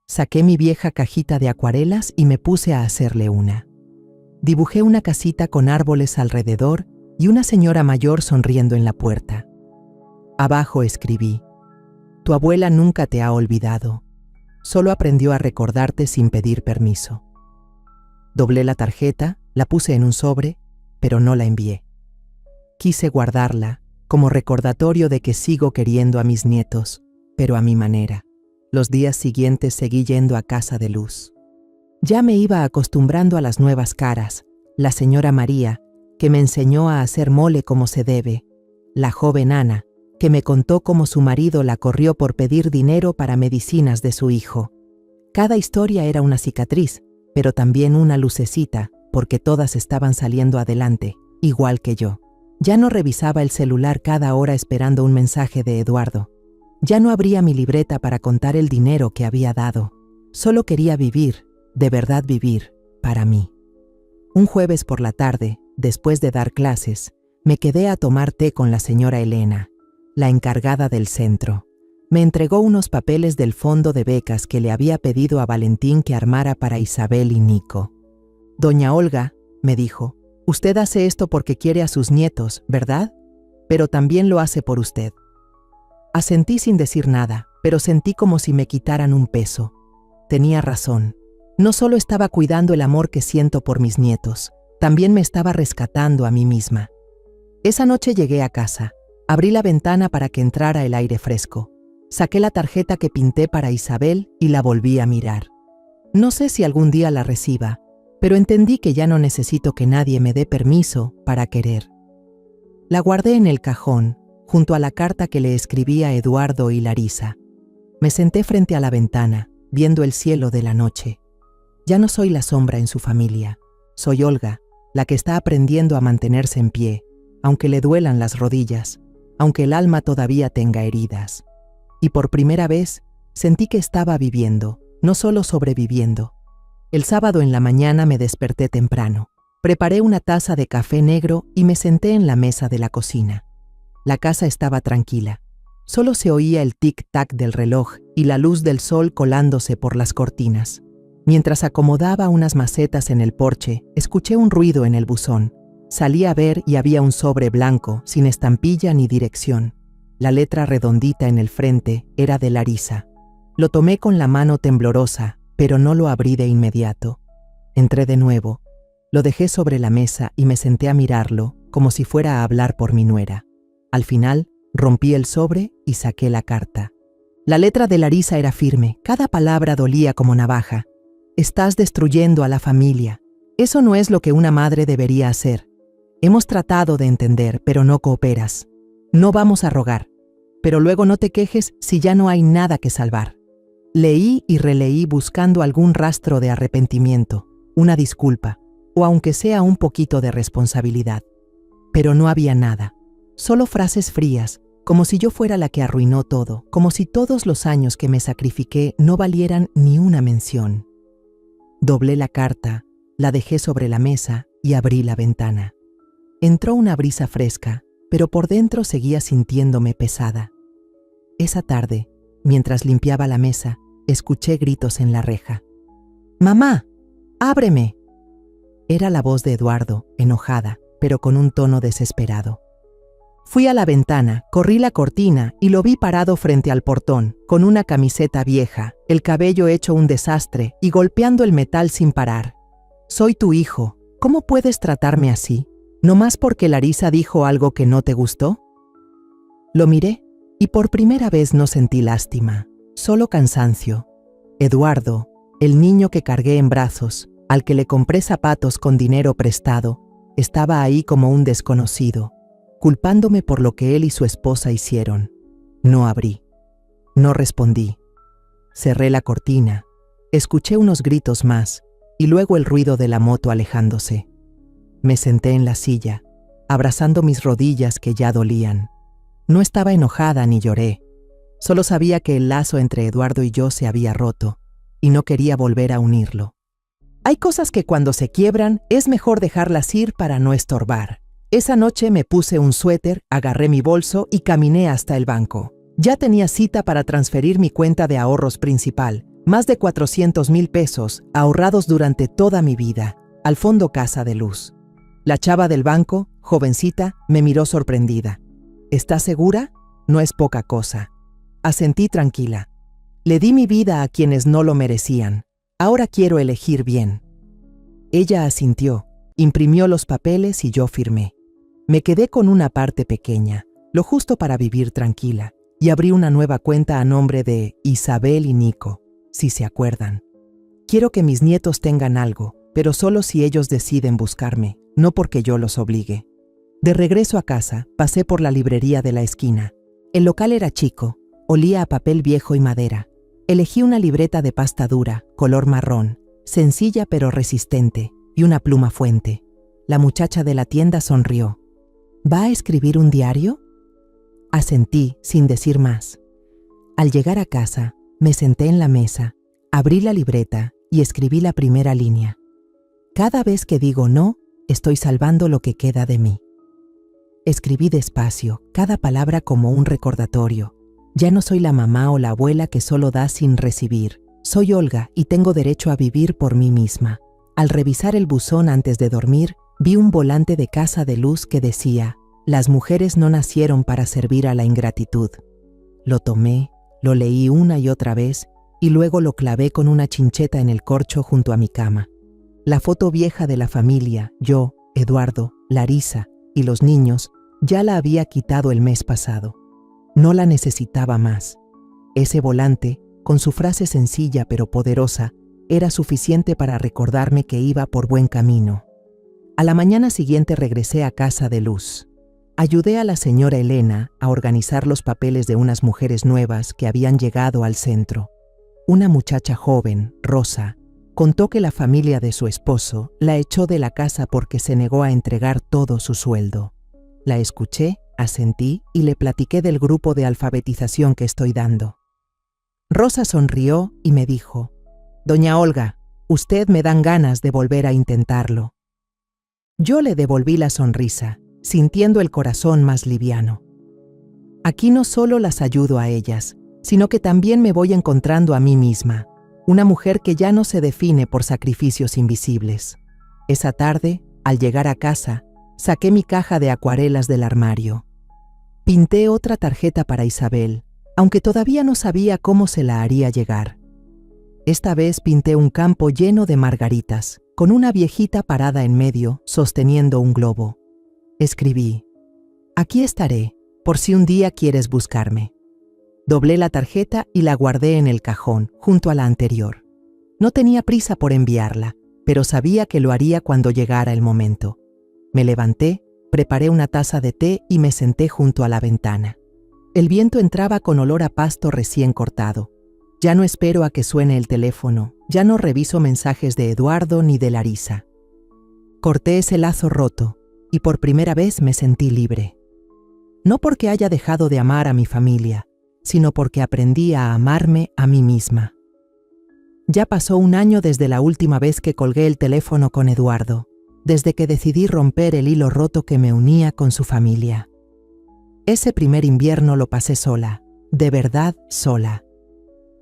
Saqué mi vieja cajita de acuarelas y me puse a hacerle una. Dibujé una casita con árboles alrededor y una señora mayor sonriendo en la puerta. Abajo escribí: «Tu abuela nunca te ha olvidado. Solo aprendió a recordarte sin pedir permiso». Doblé la tarjeta, la puse en un sobre, pero no la envié. Quise guardarla como recordatorio de que sigo queriendo a mis nietos, pero a mi manera. Los días siguientes seguí yendo a Casa de Luz. Ya me iba acostumbrando a las nuevas caras: la señora María, que me enseñó a hacer mole como se debe; la joven Ana, que me contó cómo su marido la corrió por pedir dinero para medicinas de su hijo. Cada historia era una cicatriz, pero también una lucecita, porque todas estaban saliendo adelante, igual que yo. Ya no revisaba el celular cada hora esperando un mensaje de Eduardo. Ya no abría mi libreta para contar el dinero que había dado. Solo quería vivir, de verdad vivir, para mí. Un jueves por la tarde, después de dar clases, me quedé a tomar té con la señora Elena, la encargada del centro. Me entregó unos papeles del fondo de becas que le había pedido a Valentín que armara para Isabel y Nico. Doña Olga, me dijo, usted hace esto porque quiere a sus nietos, ¿verdad? Pero también lo hace por usted. Asentí sin decir nada, pero sentí como si me quitaran un peso. Tenía razón. No solo estaba cuidando el amor que siento por mis nietos, también me estaba rescatando a mí misma. Esa noche llegué a casa, abrí la ventana para que entrara el aire fresco. Saqué la tarjeta que pinté para Isabel y la volví a mirar. No sé si algún día la reciba, pero entendí que ya no necesito que nadie me dé permiso para querer. La guardé en el cajón, junto a la carta que le escribí a Eduardo y Larisa. Me senté frente a la ventana, viendo el cielo de la noche. Ya no soy la sombra en su familia. Soy Olga, la que está aprendiendo a mantenerse en pie, aunque le duelan las rodillas, aunque el alma todavía tenga heridas. Y por primera vez, sentí que estaba viviendo, no solo sobreviviendo. El sábado en la mañana me desperté temprano. Preparé una taza de café negro y me senté en la mesa de la cocina. La casa estaba tranquila. Solo se oía el tic-tac del reloj y la luz del sol colándose por las cortinas. Mientras acomodaba unas macetas en el porche, escuché un ruido en el buzón. Salí a ver y había un sobre blanco, sin estampilla ni dirección. La letra redondita en el frente era de Larisa. Lo tomé con la mano temblorosa, pero no lo abrí de inmediato. Entré de nuevo. Lo dejé sobre la mesa y me senté a mirarlo, como si fuera a hablar por mi nuera. Al final, rompí el sobre y saqué la carta. La letra de Larisa era firme, cada palabra dolía como navaja. Estás destruyendo a la familia. Eso no es lo que una madre debería hacer. Hemos tratado de entender, pero no cooperas. No vamos a rogar, pero luego no te quejes si ya no hay nada que salvar. Leí y releí buscando algún rastro de arrepentimiento, una disculpa, o aunque sea un poquito de responsabilidad. Pero no había nada, solo frases frías, como si yo fuera la que arruinó todo, como si todos los años que me sacrifiqué no valieran ni una mención. Doblé la carta, la dejé sobre la mesa y abrí la ventana. Entró una brisa fresca, pero por dentro seguía sintiéndome pesada. Esa tarde, mientras limpiaba la mesa, escuché gritos en la reja. ¡Mamá! ¡Ábreme! Era la voz de Eduardo, enojada, pero con un tono desesperado. Fui a la ventana, corrí la cortina y lo vi parado frente al portón, con una camiseta vieja, el cabello hecho un desastre y golpeando el metal sin parar. Soy tu hijo, ¿cómo puedes tratarme así? ¿No más porque Larisa dijo algo que no te gustó? Lo miré y por primera vez no sentí lástima, solo cansancio. Eduardo, el niño que cargué en brazos, al que le compré zapatos con dinero prestado, estaba ahí como un desconocido, culpándome por lo que él y su esposa hicieron. No abrí. No respondí. Cerré la cortina. Escuché unos gritos más y luego el ruido de la moto alejándose. Me senté en la silla, abrazando mis rodillas que ya dolían. No estaba enojada ni lloré. Solo sabía que el lazo entre Eduardo y yo se había roto y no quería volver a unirlo. Hay cosas que cuando se quiebran es mejor dejarlas ir para no estorbar. Esa noche me puse un suéter, agarré mi bolso y caminé hasta el banco. Ya tenía cita para transferir mi cuenta de ahorros principal, más de 400,000 pesos ahorrados durante toda mi vida, al fondo Casa de Luz. La chava del banco, jovencita, me miró sorprendida. ¿Estás segura? No es poca cosa. Asentí tranquila. Le di mi vida a quienes no lo merecían. Ahora quiero elegir bien. Ella asintió, imprimió los papeles y yo firmé. Me quedé con una parte pequeña, lo justo para vivir tranquila, y abrí una nueva cuenta a nombre de Isabel y Nico, si se acuerdan. Quiero que mis nietos tengan algo, pero solo si ellos deciden buscarme, no porque yo los obligue. De regreso a casa, pasé por la librería de la esquina. El local era chico, olía a papel viejo y madera. Elegí una libreta de pasta dura, color marrón, sencilla pero resistente, y una pluma fuente. La muchacha de la tienda sonrió. ¿Va a escribir un diario? Asentí, sin decir más. Al llegar a casa, me senté en la mesa, abrí la libreta y escribí la primera línea. Cada vez que digo no, estoy salvando lo que queda de mí. Escribí despacio, cada palabra como un recordatorio. Ya no soy la mamá o la abuela que solo da sin recibir. Soy Olga y tengo derecho a vivir por mí misma. Al revisar el buzón antes de dormir, vi un volante de Casa de Luz que decía: las mujeres no nacieron para servir a la ingratitud. Lo tomé, lo leí una y otra vez y luego lo clavé con una chincheta en el corcho junto a mi cama. La foto vieja de la familia, yo, Eduardo, Larisa y los niños, ya la había quitado el mes pasado. No la necesitaba más. Ese volante, con su frase sencilla pero poderosa, era suficiente para recordarme que iba por buen camino. A la mañana siguiente regresé a Casa de Luz. Ayudé a la señora Elena a organizar los papeles de unas mujeres nuevas que habían llegado al centro. Una muchacha joven, Rosa, contó que la familia de su esposo la echó de la casa porque se negó a entregar todo su sueldo. La escuché, asentí y le platiqué del grupo de alfabetización que estoy dando. Rosa sonrió y me dijo: «Doña Olga, usted me dan ganas de volver a intentarlo». Yo le devolví la sonrisa, sintiendo el corazón más liviano. Aquí no solo las ayudo a ellas, sino que también me voy encontrando a mí misma, una mujer que ya no se define por sacrificios invisibles. Esa tarde, al llegar a casa, saqué mi caja de acuarelas del armario. Pinté otra tarjeta para Isabel, aunque todavía no sabía cómo se la haría llegar. Esta vez pinté un campo lleno de margaritas, con una viejita parada en medio, sosteniendo un globo. Escribí: «Aquí estaré, por si un día quieres buscarme». Doblé la tarjeta y la guardé en el cajón, junto a la anterior. No tenía prisa por enviarla, pero sabía que lo haría cuando llegara el momento. Me levanté, preparé una taza de té y me senté junto a la ventana. El viento entraba con olor a pasto recién cortado. Ya no espero a que suene el teléfono, ya no reviso mensajes de Eduardo ni de Larisa. Corté ese lazo roto y por primera vez me sentí libre. No porque haya dejado de amar a mi familia, sino porque aprendí a amarme a mí misma. Ya pasó un año desde la última vez que colgué el teléfono con Eduardo, desde que decidí romper el hilo roto que me unía con su familia. Ese primer invierno lo pasé sola, de verdad sola.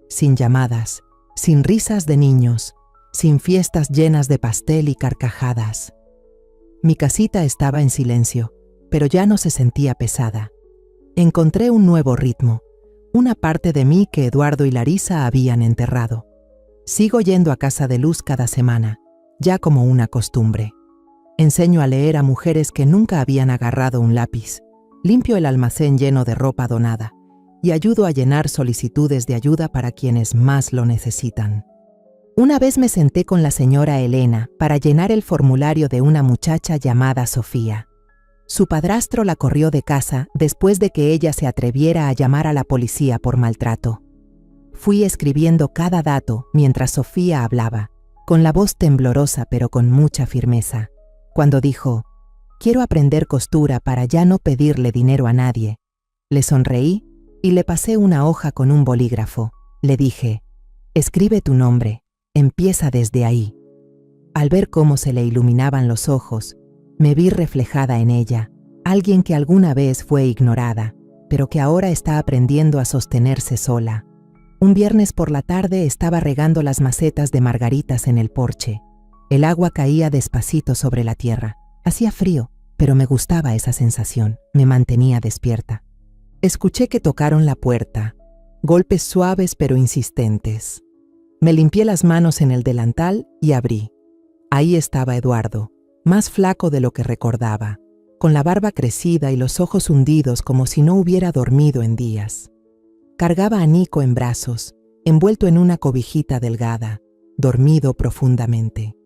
Sin llamadas, sin risas de niños, sin fiestas llenas de pastel y carcajadas. Mi casita estaba en silencio, pero ya no se sentía pesada. Encontré un nuevo ritmo, una parte de mí que Eduardo y Larisa habían enterrado. Sigo yendo a Casa de Luz cada semana, ya como una costumbre. Enseño a leer a mujeres que nunca habían agarrado un lápiz, limpio el almacén lleno de ropa donada y ayudo a llenar solicitudes de ayuda para quienes más lo necesitan. Una vez me senté con la señora Elena para llenar el formulario de una muchacha llamada Sofía. Su padrastro la corrió de casa después de que ella se atreviera a llamar a la policía por maltrato. Fui escribiendo cada dato mientras Sofía hablaba, con la voz temblorosa pero con mucha firmeza. Cuando dijo: «Quiero aprender costura para ya no pedirle dinero a nadie», le sonreí y le pasé una hoja con un bolígrafo. Le dije: «Escribe tu nombre, empieza desde ahí». Al ver cómo se le iluminaban los ojos, me vi reflejada en ella, alguien que alguna vez fue ignorada, pero que ahora está aprendiendo a sostenerse sola. Un viernes por la tarde estaba regando las macetas de margaritas en el porche. El agua caía despacito sobre la tierra. Hacía frío, pero me gustaba esa sensación, me mantenía despierta. Escuché que tocaron la puerta, golpes suaves pero insistentes. Me limpié las manos en el delantal y abrí. Ahí estaba Eduardo, más flaco de lo que recordaba, con la barba crecida y los ojos hundidos como si no hubiera dormido en días. Cargaba a Nico en brazos, envuelto en una cobijita delgada, dormido profundamente.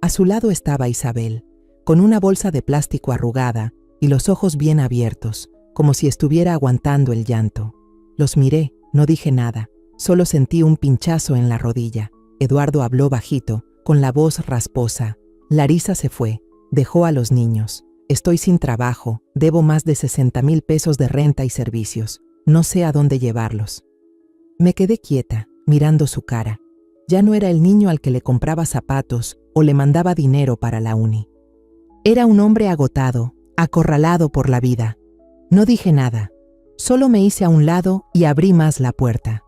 A su lado estaba Isabel, con una bolsa de plástico arrugada y los ojos bien abiertos, como si estuviera aguantando el llanto. Los miré, no dije nada, solo sentí un pinchazo en la rodilla. Eduardo habló bajito, con la voz rasposa. «Larisa se fue, dejó a los niños. Estoy sin trabajo, debo más de 60,000 pesos de renta y servicios. No sé a dónde llevarlos». Me quedé quieta, mirando su cara. Ya no era el niño al que le compraba zapatos o le mandaba dinero para la uni. Era un hombre agotado, acorralado por la vida. No dije nada. Solo me hice a un lado y abrí más la puerta.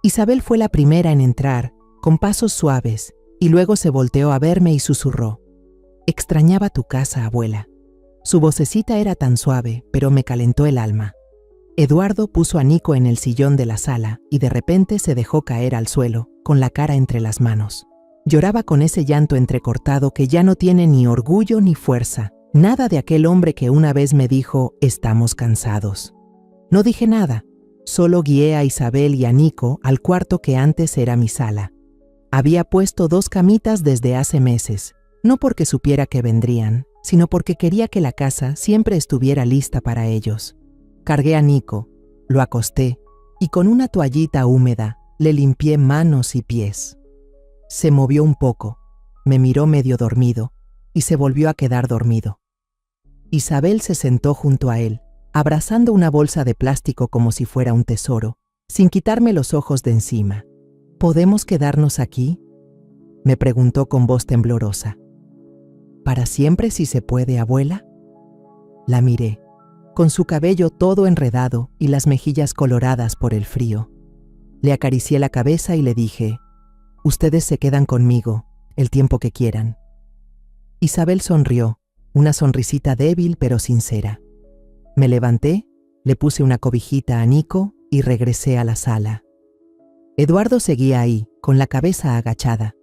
Isabel fue la primera en entrar, con pasos suaves, y luego se volteó a verme y susurró: «Extrañaba tu casa, abuela». Su vocecita era tan suave, pero me calentó el alma. Eduardo puso a Nico en el sillón de la sala y de repente se dejó caer al suelo, con la cara entre las manos. Lloraba con ese llanto entrecortado que ya no tiene ni orgullo ni fuerza, nada de aquel hombre que una vez me dijo: «Estamos cansados». No dije nada, solo guié a Isabel y a Nico al cuarto que antes era mi sala. Había puesto 2 camitas desde hace meses, no porque supiera que vendrían, sino porque quería que la casa siempre estuviera lista para ellos. Cargué a Nico, lo acosté y con una toallita húmeda le limpié manos y pies. Se movió un poco, me miró medio dormido y se volvió a quedar dormido. Isabel se sentó junto a él, abrazando una bolsa de plástico como si fuera un tesoro, sin quitarme los ojos de encima. «¿Podemos quedarnos aquí?», me preguntó con voz temblorosa. «¿Para siempre si se puede, abuela?». La miré, con su cabello todo enredado y las mejillas coloradas por el frío. Le acaricié la cabeza y le dije: «Ustedes se quedan conmigo, el tiempo que quieran». Isabel sonrió, una sonrisita débil pero sincera. Me levanté, le puse una cobijita a Nico y regresé a la sala. Eduardo seguía ahí, con la cabeza agachada.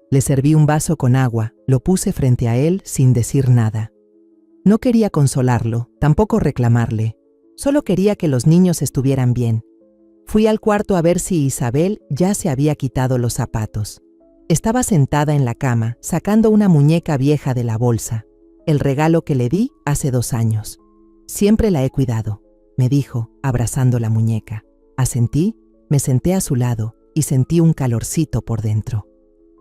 Le serví un vaso con agua, lo puse frente a él sin decir nada. No quería consolarlo, tampoco reclamarle. Solo quería que los niños estuvieran bien. Fui al cuarto a ver si Isabel ya se había quitado los zapatos. Estaba sentada en la cama, sacando una muñeca vieja de la bolsa, el regalo que le di hace 2 años. «Siempre la he cuidado», me dijo, abrazando la muñeca. Asentí, me senté a su lado y sentí un calorcito por dentro.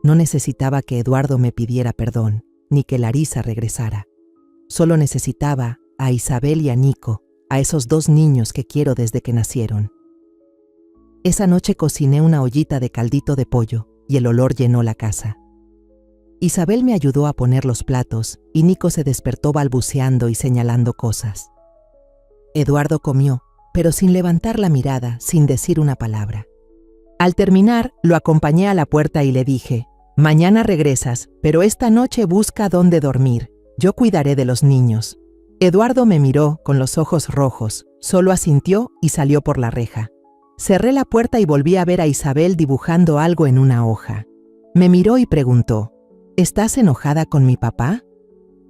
No necesitaba que Eduardo me pidiera perdón, ni que Larisa regresara. Solo necesitaba a Isabel y a Nico, a esos 2 niños que quiero desde que nacieron. Esa noche cociné una ollita de caldito de pollo y el olor llenó la casa. Isabel me ayudó a poner los platos y Nico se despertó balbuceando y señalando cosas. Eduardo comió, pero sin levantar la mirada, sin decir una palabra. Al terminar, lo acompañé a la puerta y le dije: «Mañana regresas, pero esta noche busca dónde dormir. Yo cuidaré de los niños». Eduardo me miró con los ojos rojos, solo asintió y salió por la reja. Cerré la puerta y volví a ver a Isabel dibujando algo en una hoja. Me miró y preguntó: «¿Estás enojada con mi papá?».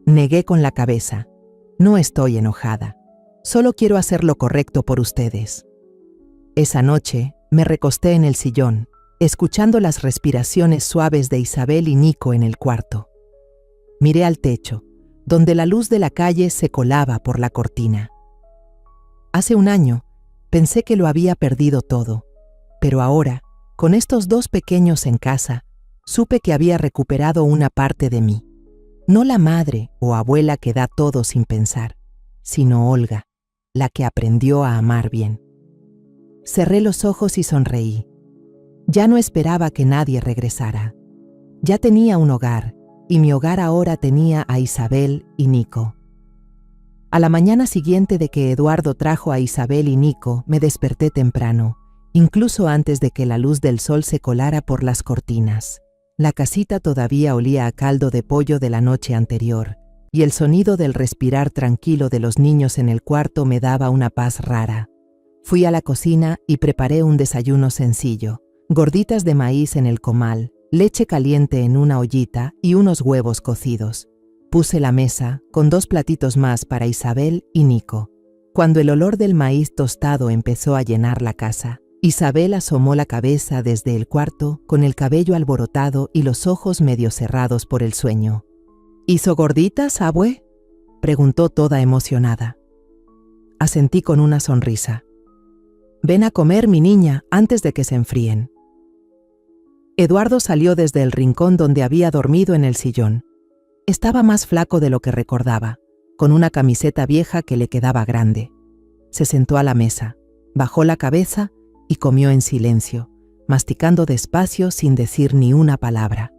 Negué con la cabeza. «No estoy enojada. Solo quiero hacer lo correcto por ustedes». Esa noche me recosté en el sillón, escuchando las respiraciones suaves de Isabel y Nico en el cuarto. Miré al techo, donde la luz de la calle se colaba por la cortina. Hace 1 año pensé que lo había perdido todo, pero ahora, con estos 2 pequeños en casa, supe que había recuperado una parte de mí. No la madre o abuela que da todo sin pensar, sino Olga, la que aprendió a amar bien. Cerré los ojos y sonreí. Ya no esperaba que nadie regresara. Ya tenía un hogar, y mi hogar ahora tenía a Isabel y Nico. A la mañana siguiente de que Eduardo trajo a Isabel y Nico, me desperté temprano, incluso antes de que la luz del sol se colara por las cortinas. La casita todavía olía a caldo de pollo de la noche anterior, y el sonido del respirar tranquilo de los niños en el cuarto me daba una paz rara. Fui a la cocina y preparé un desayuno sencillo: gorditas de maíz en el comal, leche caliente en una ollita y unos huevos cocidos. Puse la mesa con 2 platitos más para Isabel y Nico. Cuando el olor del maíz tostado empezó a llenar la casa, Isabel asomó la cabeza desde el cuarto con el cabello alborotado y los ojos medio cerrados por el sueño. «¿Hizo gorditas, abue?», preguntó toda emocionada. Asentí con una sonrisa. «Ven a comer, mi niña, antes de que se enfríen». Eduardo salió desde el rincón donde había dormido en el sillón. Estaba más flaco de lo que recordaba, con una camiseta vieja que le quedaba grande. Se sentó a la mesa, bajó la cabeza y comió en silencio, masticando despacio sin decir ni una palabra.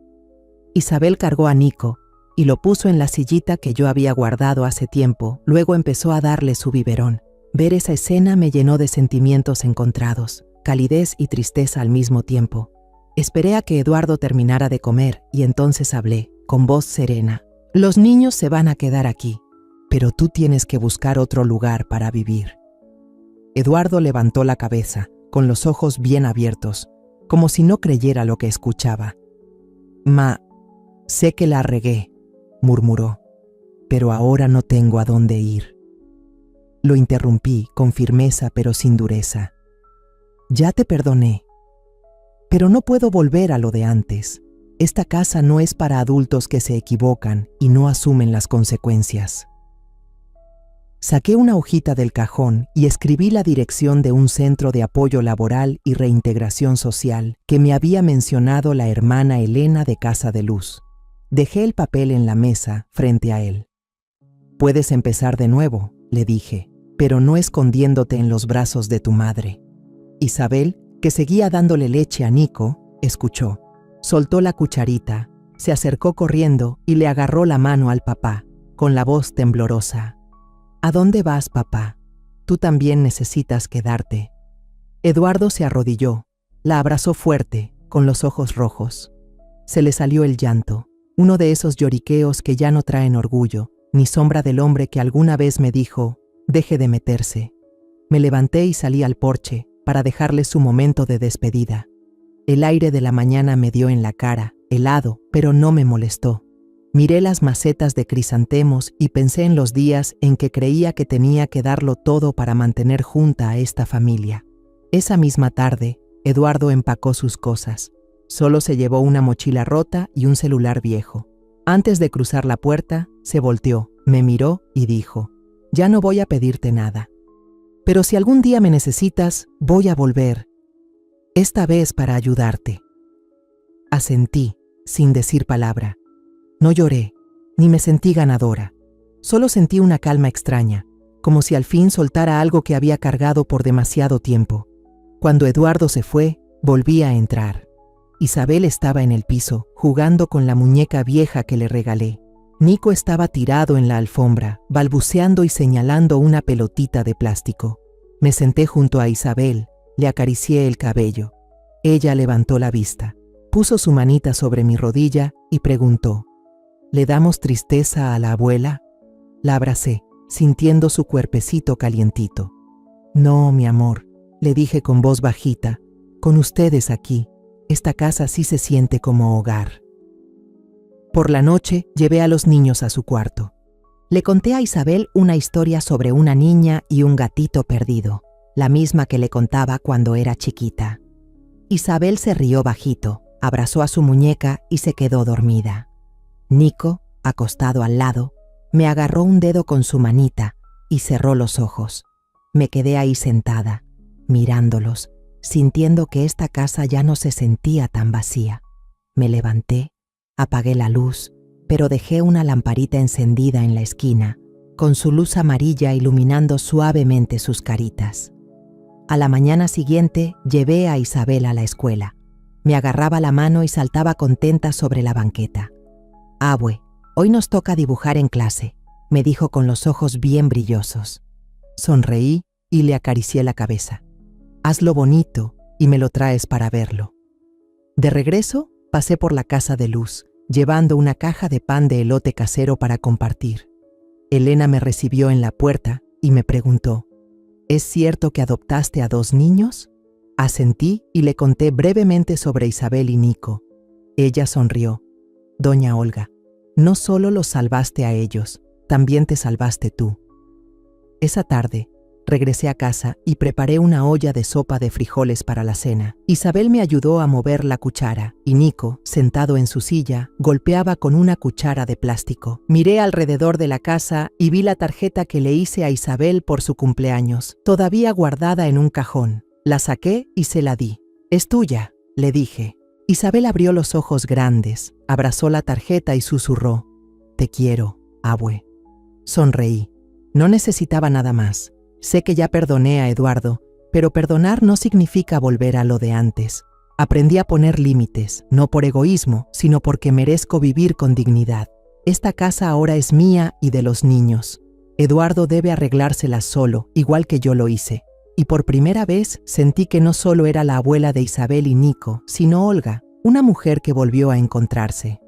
Isabel cargó a Nico y lo puso en la sillita que yo había guardado hace tiempo, luego empezó a darle su biberón. Ver esa escena me llenó de sentimientos encontrados, calidez y tristeza al mismo tiempo. Esperé a que Eduardo terminara de comer y entonces hablé, con voz serena. Los niños se van a quedar aquí, pero tú tienes que buscar otro lugar para vivir. Eduardo levantó la cabeza, con los ojos bien abiertos, como si no creyera lo que escuchaba. Sé que la regué, murmuró, pero ahora no tengo a dónde ir. Lo interrumpí con firmeza pero sin dureza. Ya te perdoné, pero no puedo volver a lo de antes. Esta casa no es para adultos que se equivocan y no asumen las consecuencias. Saqué una hojita del cajón y escribí la dirección de un centro de apoyo laboral y reintegración social que me había mencionado la hermana Elena de Casa de Luz. Dejé el papel en la mesa frente a él. Puedes empezar de nuevo, le dije, pero no escondiéndote en los brazos de tu madre. Isabel, que seguía dándole leche a Nico, escuchó. Soltó la cucharita, se acercó corriendo y le agarró la mano al papá, con la voz temblorosa. ¿A dónde vas, papá? Tú también necesitas quedarte. Eduardo se arrodilló, la abrazó fuerte, con los ojos rojos. Se le salió el llanto, uno de esos lloriqueos que ya no traen orgullo, ni sombra del hombre que alguna vez me dijo, deje de meterse. Me levanté y salí al porche, para dejarle su momento de despedida. El aire de la mañana me dio en la cara, helado, pero no me molestó. Miré las macetas de crisantemos y pensé en los días en que creía que tenía que darlo todo para mantener junta a esta familia. Esa misma tarde, Eduardo empacó sus cosas. Solo se llevó una mochila rota y un celular viejo. Antes de cruzar la puerta, se volteó, me miró y dijo, ya no voy a pedirte nada. Pero si algún día me necesitas, voy a volver. Esta vez para ayudarte. Asentí, sin decir palabra. No lloré, ni me sentí ganadora. Solo sentí una calma extraña, como si al fin soltara algo que había cargado por demasiado tiempo. Cuando Eduardo se fue, volví a entrar. Isabel estaba en el piso, jugando con la muñeca vieja que le regalé. Nico estaba tirado en la alfombra, balbuceando y señalando una pelotita de plástico. Me senté junto a Isabel, le acaricié el cabello. Ella levantó la vista, puso su manita sobre mi rodilla y preguntó, ¿le damos tristeza a la abuela? La abracé, sintiendo su cuerpecito calientito. No, mi amor, le dije con voz bajita, con ustedes aquí, esta casa sí se siente como hogar. Por la noche, llevé a los niños a su cuarto. Le conté a Isabel una historia sobre una niña y un gatito perdido, la misma que le contaba cuando era chiquita. Isabel se rió bajito, abrazó a su muñeca y se quedó dormida. Nico, acostado al lado, me agarró un dedo con su manita y cerró los ojos. Me quedé ahí sentada, mirándolos, sintiendo que esta casa ya no se sentía tan vacía. Me levanté, apagué la luz, pero dejé una lamparita encendida en la esquina, con su luz amarilla iluminando suavemente sus caritas. A la mañana siguiente llevé a Isabel a la escuela. Me agarraba la mano y saltaba contenta sobre la banqueta. «Abue, hoy nos toca dibujar en clase», me dijo con los ojos bien brillosos. Sonreí y le acaricié la cabeza. «Hazlo bonito y me lo traes para verlo». De regreso, pasé por la casa de Luz, llevando una caja de pan de elote casero para compartir. Elena me recibió en la puerta y me preguntó, ¿es cierto que adoptaste a 2 niños? Asentí y le conté brevemente sobre Isabel y Nico. Ella sonrió. Doña Olga, no solo los salvaste a ellos, también te salvaste tú. Esa tarde, regresé a casa y preparé una olla de sopa de frijoles para la cena. Isabel me ayudó a mover la cuchara y Nico, sentado en su silla, golpeaba con una cuchara de plástico. Miré alrededor de la casa y vi la tarjeta que le hice a Isabel por su cumpleaños, todavía guardada en un cajón. La saqué y se la di. «Es tuya», le dije. Isabel abrió los ojos grandes, abrazó la tarjeta y susurró, «Te quiero, abue». Sonreí. No necesitaba nada más. Sé que ya perdoné a Eduardo, pero perdonar no significa volver a lo de antes. Aprendí a poner límites, no por egoísmo, sino porque merezco vivir con dignidad. Esta casa ahora es mía y de los niños. Eduardo debe arreglárselas solo, igual que yo lo hice. Y por primera vez sentí que no solo era la abuela de Isabel y Nico, sino Olga, una mujer que volvió a encontrarse.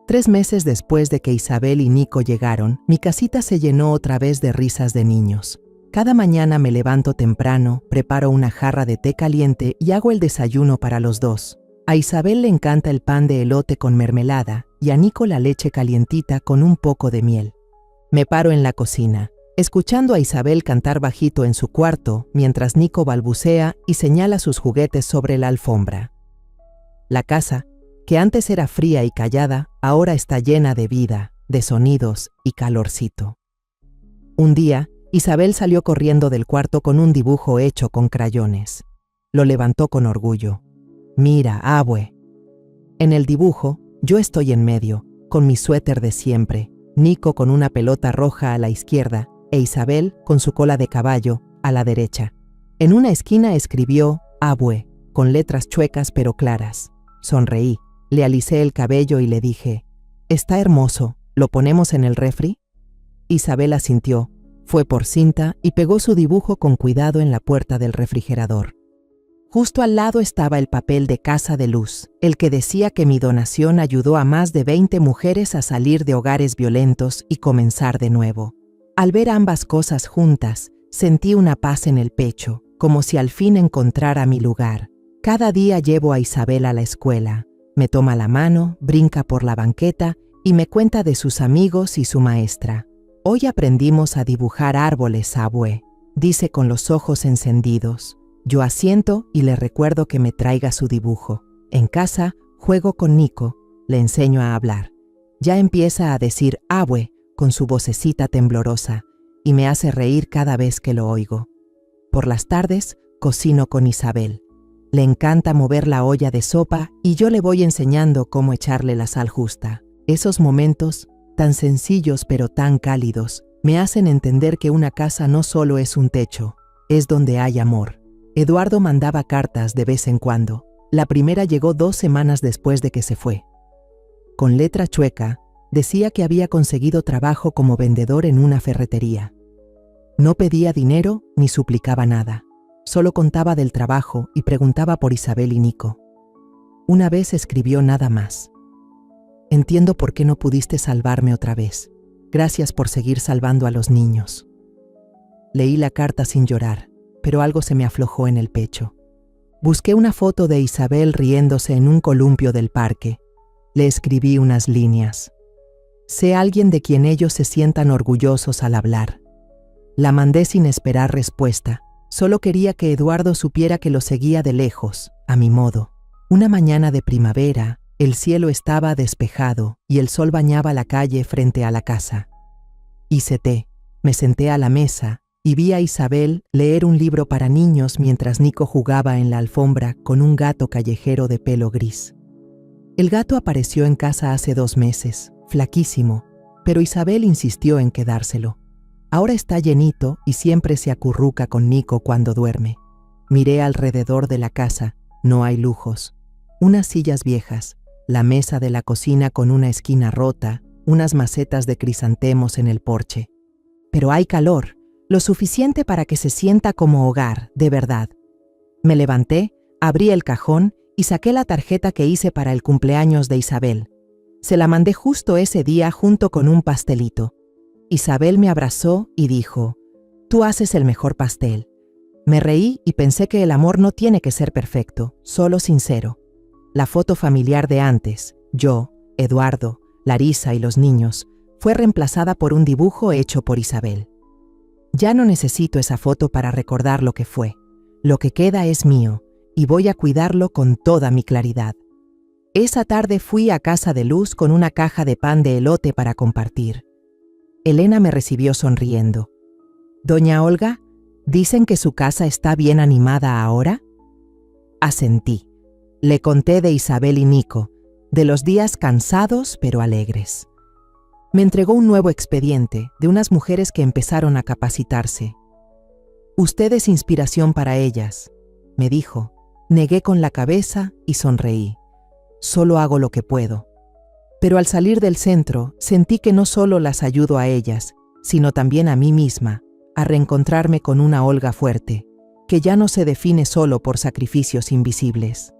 3 meses después de que Isabel y Nico llegaron, mi casita se llenó otra vez de risas de niños. Cada mañana me levanto temprano, preparo una jarra de té caliente y hago el desayuno para los dos. A Isabel le encanta el pan de elote con mermelada y a Nico la leche calientita con un poco de miel. Me paro en la cocina, escuchando a Isabel cantar bajito en su cuarto mientras Nico balbucea y señala sus juguetes sobre la alfombra. La casa, que antes era fría y callada, ahora está llena de vida, de sonidos y calorcito. Un día, Isabel salió corriendo del cuarto con un dibujo hecho con crayones. Lo levantó con orgullo. «Mira, abue». En el dibujo, yo estoy en medio, con mi suéter de siempre, Nico con una pelota roja a la izquierda e Isabel con su cola de caballo a la derecha. En una esquina escribió «Abue», con letras chuecas pero claras. Sonreí, le alisé el cabello y le dije, «Está hermoso, ¿lo ponemos en el refri?» Isabel asintió, fue por cinta y pegó su dibujo con cuidado en la puerta del refrigerador. Justo al lado estaba el papel de Casa de Luz, el que decía que mi donación ayudó a más de 20 mujeres a salir de hogares violentos y comenzar de nuevo. Al ver ambas cosas juntas, sentí una paz en el pecho, como si al fin encontrara mi lugar. Cada día llevo a Isabel a la escuela. Me toma la mano, brinca por la banqueta y me cuenta de sus amigos y su maestra. «Hoy aprendimos a dibujar árboles, abue», dice con los ojos encendidos. Yo asiento y le recuerdo que me traiga su dibujo. En casa, juego con Nico, le enseño a hablar. Ya empieza a decir abue con su vocecita temblorosa y me hace reír cada vez que lo oigo. Por las tardes, cocino con Isabel. Le encanta mover la olla de sopa y yo le voy enseñando cómo echarle la sal justa. Esos momentos, tan sencillos pero tan cálidos, me hacen entender que una casa no solo es un techo, es donde hay amor. Eduardo mandaba cartas de vez en cuando. La primera llegó 2 semanas después de que se fue. Con letra chueca, decía que había conseguido trabajo como vendedor en una ferretería. No pedía dinero ni suplicaba nada. Solo contaba del trabajo y preguntaba por Isabel y Nico. Una vez escribió nada más. «Entiendo por qué no pudiste salvarme otra vez. Gracias por seguir salvando a los niños». Leí la carta sin llorar, pero algo se me aflojó en el pecho. Busqué una foto de Isabel riéndose en un columpio del parque. Le escribí unas líneas. «Sé alguien de quien ellos se sientan orgullosos al hablar». La mandé sin esperar respuesta. Solo quería que Eduardo supiera que lo seguía de lejos, a mi modo. Una mañana de primavera, el cielo estaba despejado y el sol bañaba la calle frente a la casa. Hice té, me senté a la mesa y vi a Isabel leer un libro para niños mientras Nico jugaba en la alfombra con un gato callejero de pelo gris. El gato apareció en casa hace 2 meses, flaquísimo, pero Isabel insistió en quedárselo. Ahora está llenito y siempre se acurruca con Nico cuando duerme. Miré alrededor de la casa, no hay lujos. Unas sillas viejas, la mesa de la cocina con una esquina rota, unas macetas de crisantemos en el porche. Pero hay calor, lo suficiente para que se sienta como hogar, de verdad. Me levanté, abrí el cajón y saqué la tarjeta que hice para el cumpleaños de Isabel. Se la mandé justo ese día junto con un pastelito. Isabel me abrazó y dijo, «Tú haces el mejor pastel». Me reí y pensé que el amor no tiene que ser perfecto, solo sincero. La foto familiar de antes, yo, Eduardo, Larisa y los niños, fue reemplazada por un dibujo hecho por Isabel. Ya no necesito esa foto para recordar lo que fue. Lo que queda es mío y voy a cuidarlo con toda mi claridad. Esa tarde fui a Casa de Luz con una caja de pan de elote para compartir. Elena me recibió sonriendo. «Doña Olga, ¿dicen que su casa está bien animada ahora?» Asentí. Le conté de Isabel y Nico, de los días cansados pero alegres. Me entregó un nuevo expediente de unas mujeres que empezaron a capacitarse. «Usted es inspiración para ellas», me dijo. Negué con la cabeza y sonreí. «Solo hago lo que puedo». Pero al salir del centro, sentí que no solo las ayudo a ellas, sino también a mí misma, a reencontrarme con una Olga fuerte, que ya no se define solo por sacrificios invisibles.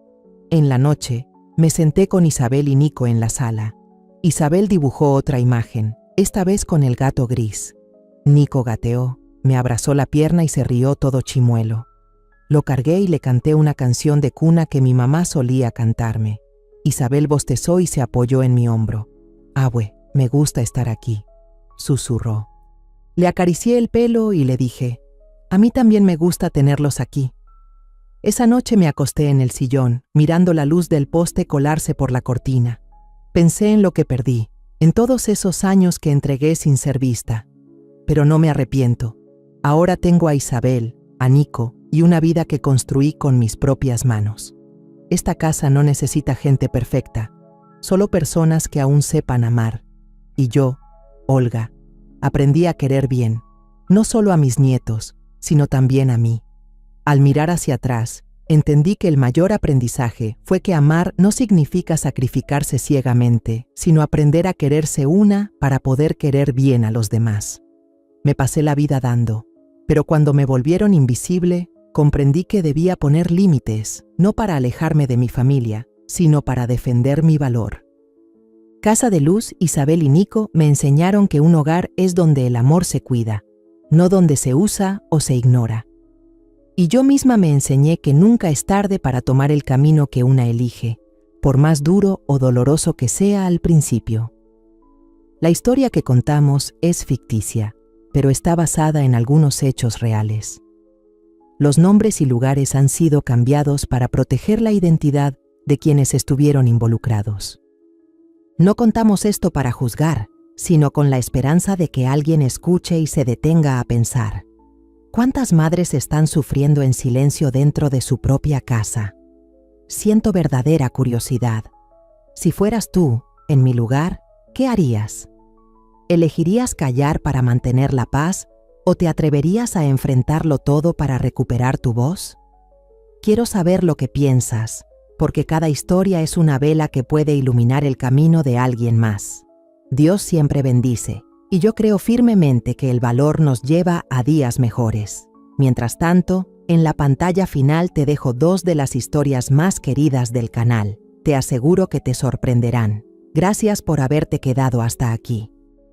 En la noche, me senté con Isabel y Nico en la sala. Isabel dibujó otra imagen, esta vez con el gato gris. Nico gateó, me abrazó la pierna y se rió todo chimuelo. Lo cargué y le canté una canción de cuna que mi mamá solía cantarme. Isabel bostezó y se apoyó en mi hombro. «Abue, me gusta estar aquí», susurró. Le acaricié el pelo y le dije, «A mí también me gusta tenerlos aquí». Esa noche me acosté en el sillón, mirando la luz del poste colarse por la cortina. Pensé en lo que perdí, en todos esos años que entregué sin ser vista. Pero no me arrepiento. Ahora tengo a Isabel, a Nico y una vida que construí con mis propias manos. Esta casa no necesita gente perfecta, solo personas que aún sepan amar. Y yo, Olga, aprendí a querer bien, no solo a mis nietos, sino también a mí. Al mirar hacia atrás, entendí que el mayor aprendizaje fue que amar no significa sacrificarse ciegamente, sino aprender a quererse una para poder querer bien a los demás. Me pasé la vida dando, pero cuando me volvieron invisible, comprendí que debía poner límites, no para alejarme de mi familia, sino para defender mi valor. Casa de Luz, Isabel y Nico me enseñaron que un hogar es donde el amor se cuida, no donde se usa o se ignora. Y yo misma me enseñé que nunca es tarde para tomar el camino que una elige, por más duro o doloroso que sea al principio. La historia que contamos es ficticia, pero está basada en algunos hechos reales. Los nombres y lugares han sido cambiados para proteger la identidad de quienes estuvieron involucrados. No contamos esto para juzgar, sino con la esperanza de que alguien escuche y se detenga a pensar. ¿Cuántas madres están sufriendo en silencio dentro de su propia casa? Siento verdadera curiosidad. Si fueras tú, en mi lugar, ¿qué harías? ¿Elegirías callar para mantener la paz o te atreverías a enfrentarlo todo para recuperar tu voz? Quiero saber lo que piensas, porque cada historia es una vela que puede iluminar el camino de alguien más. Dios siempre bendice, y yo creo firmemente que el valor nos lleva a días mejores. Mientras tanto, en la pantalla final te dejo 2 de las historias más queridas del canal. Te aseguro que te sorprenderán. Gracias por haberte quedado hasta aquí.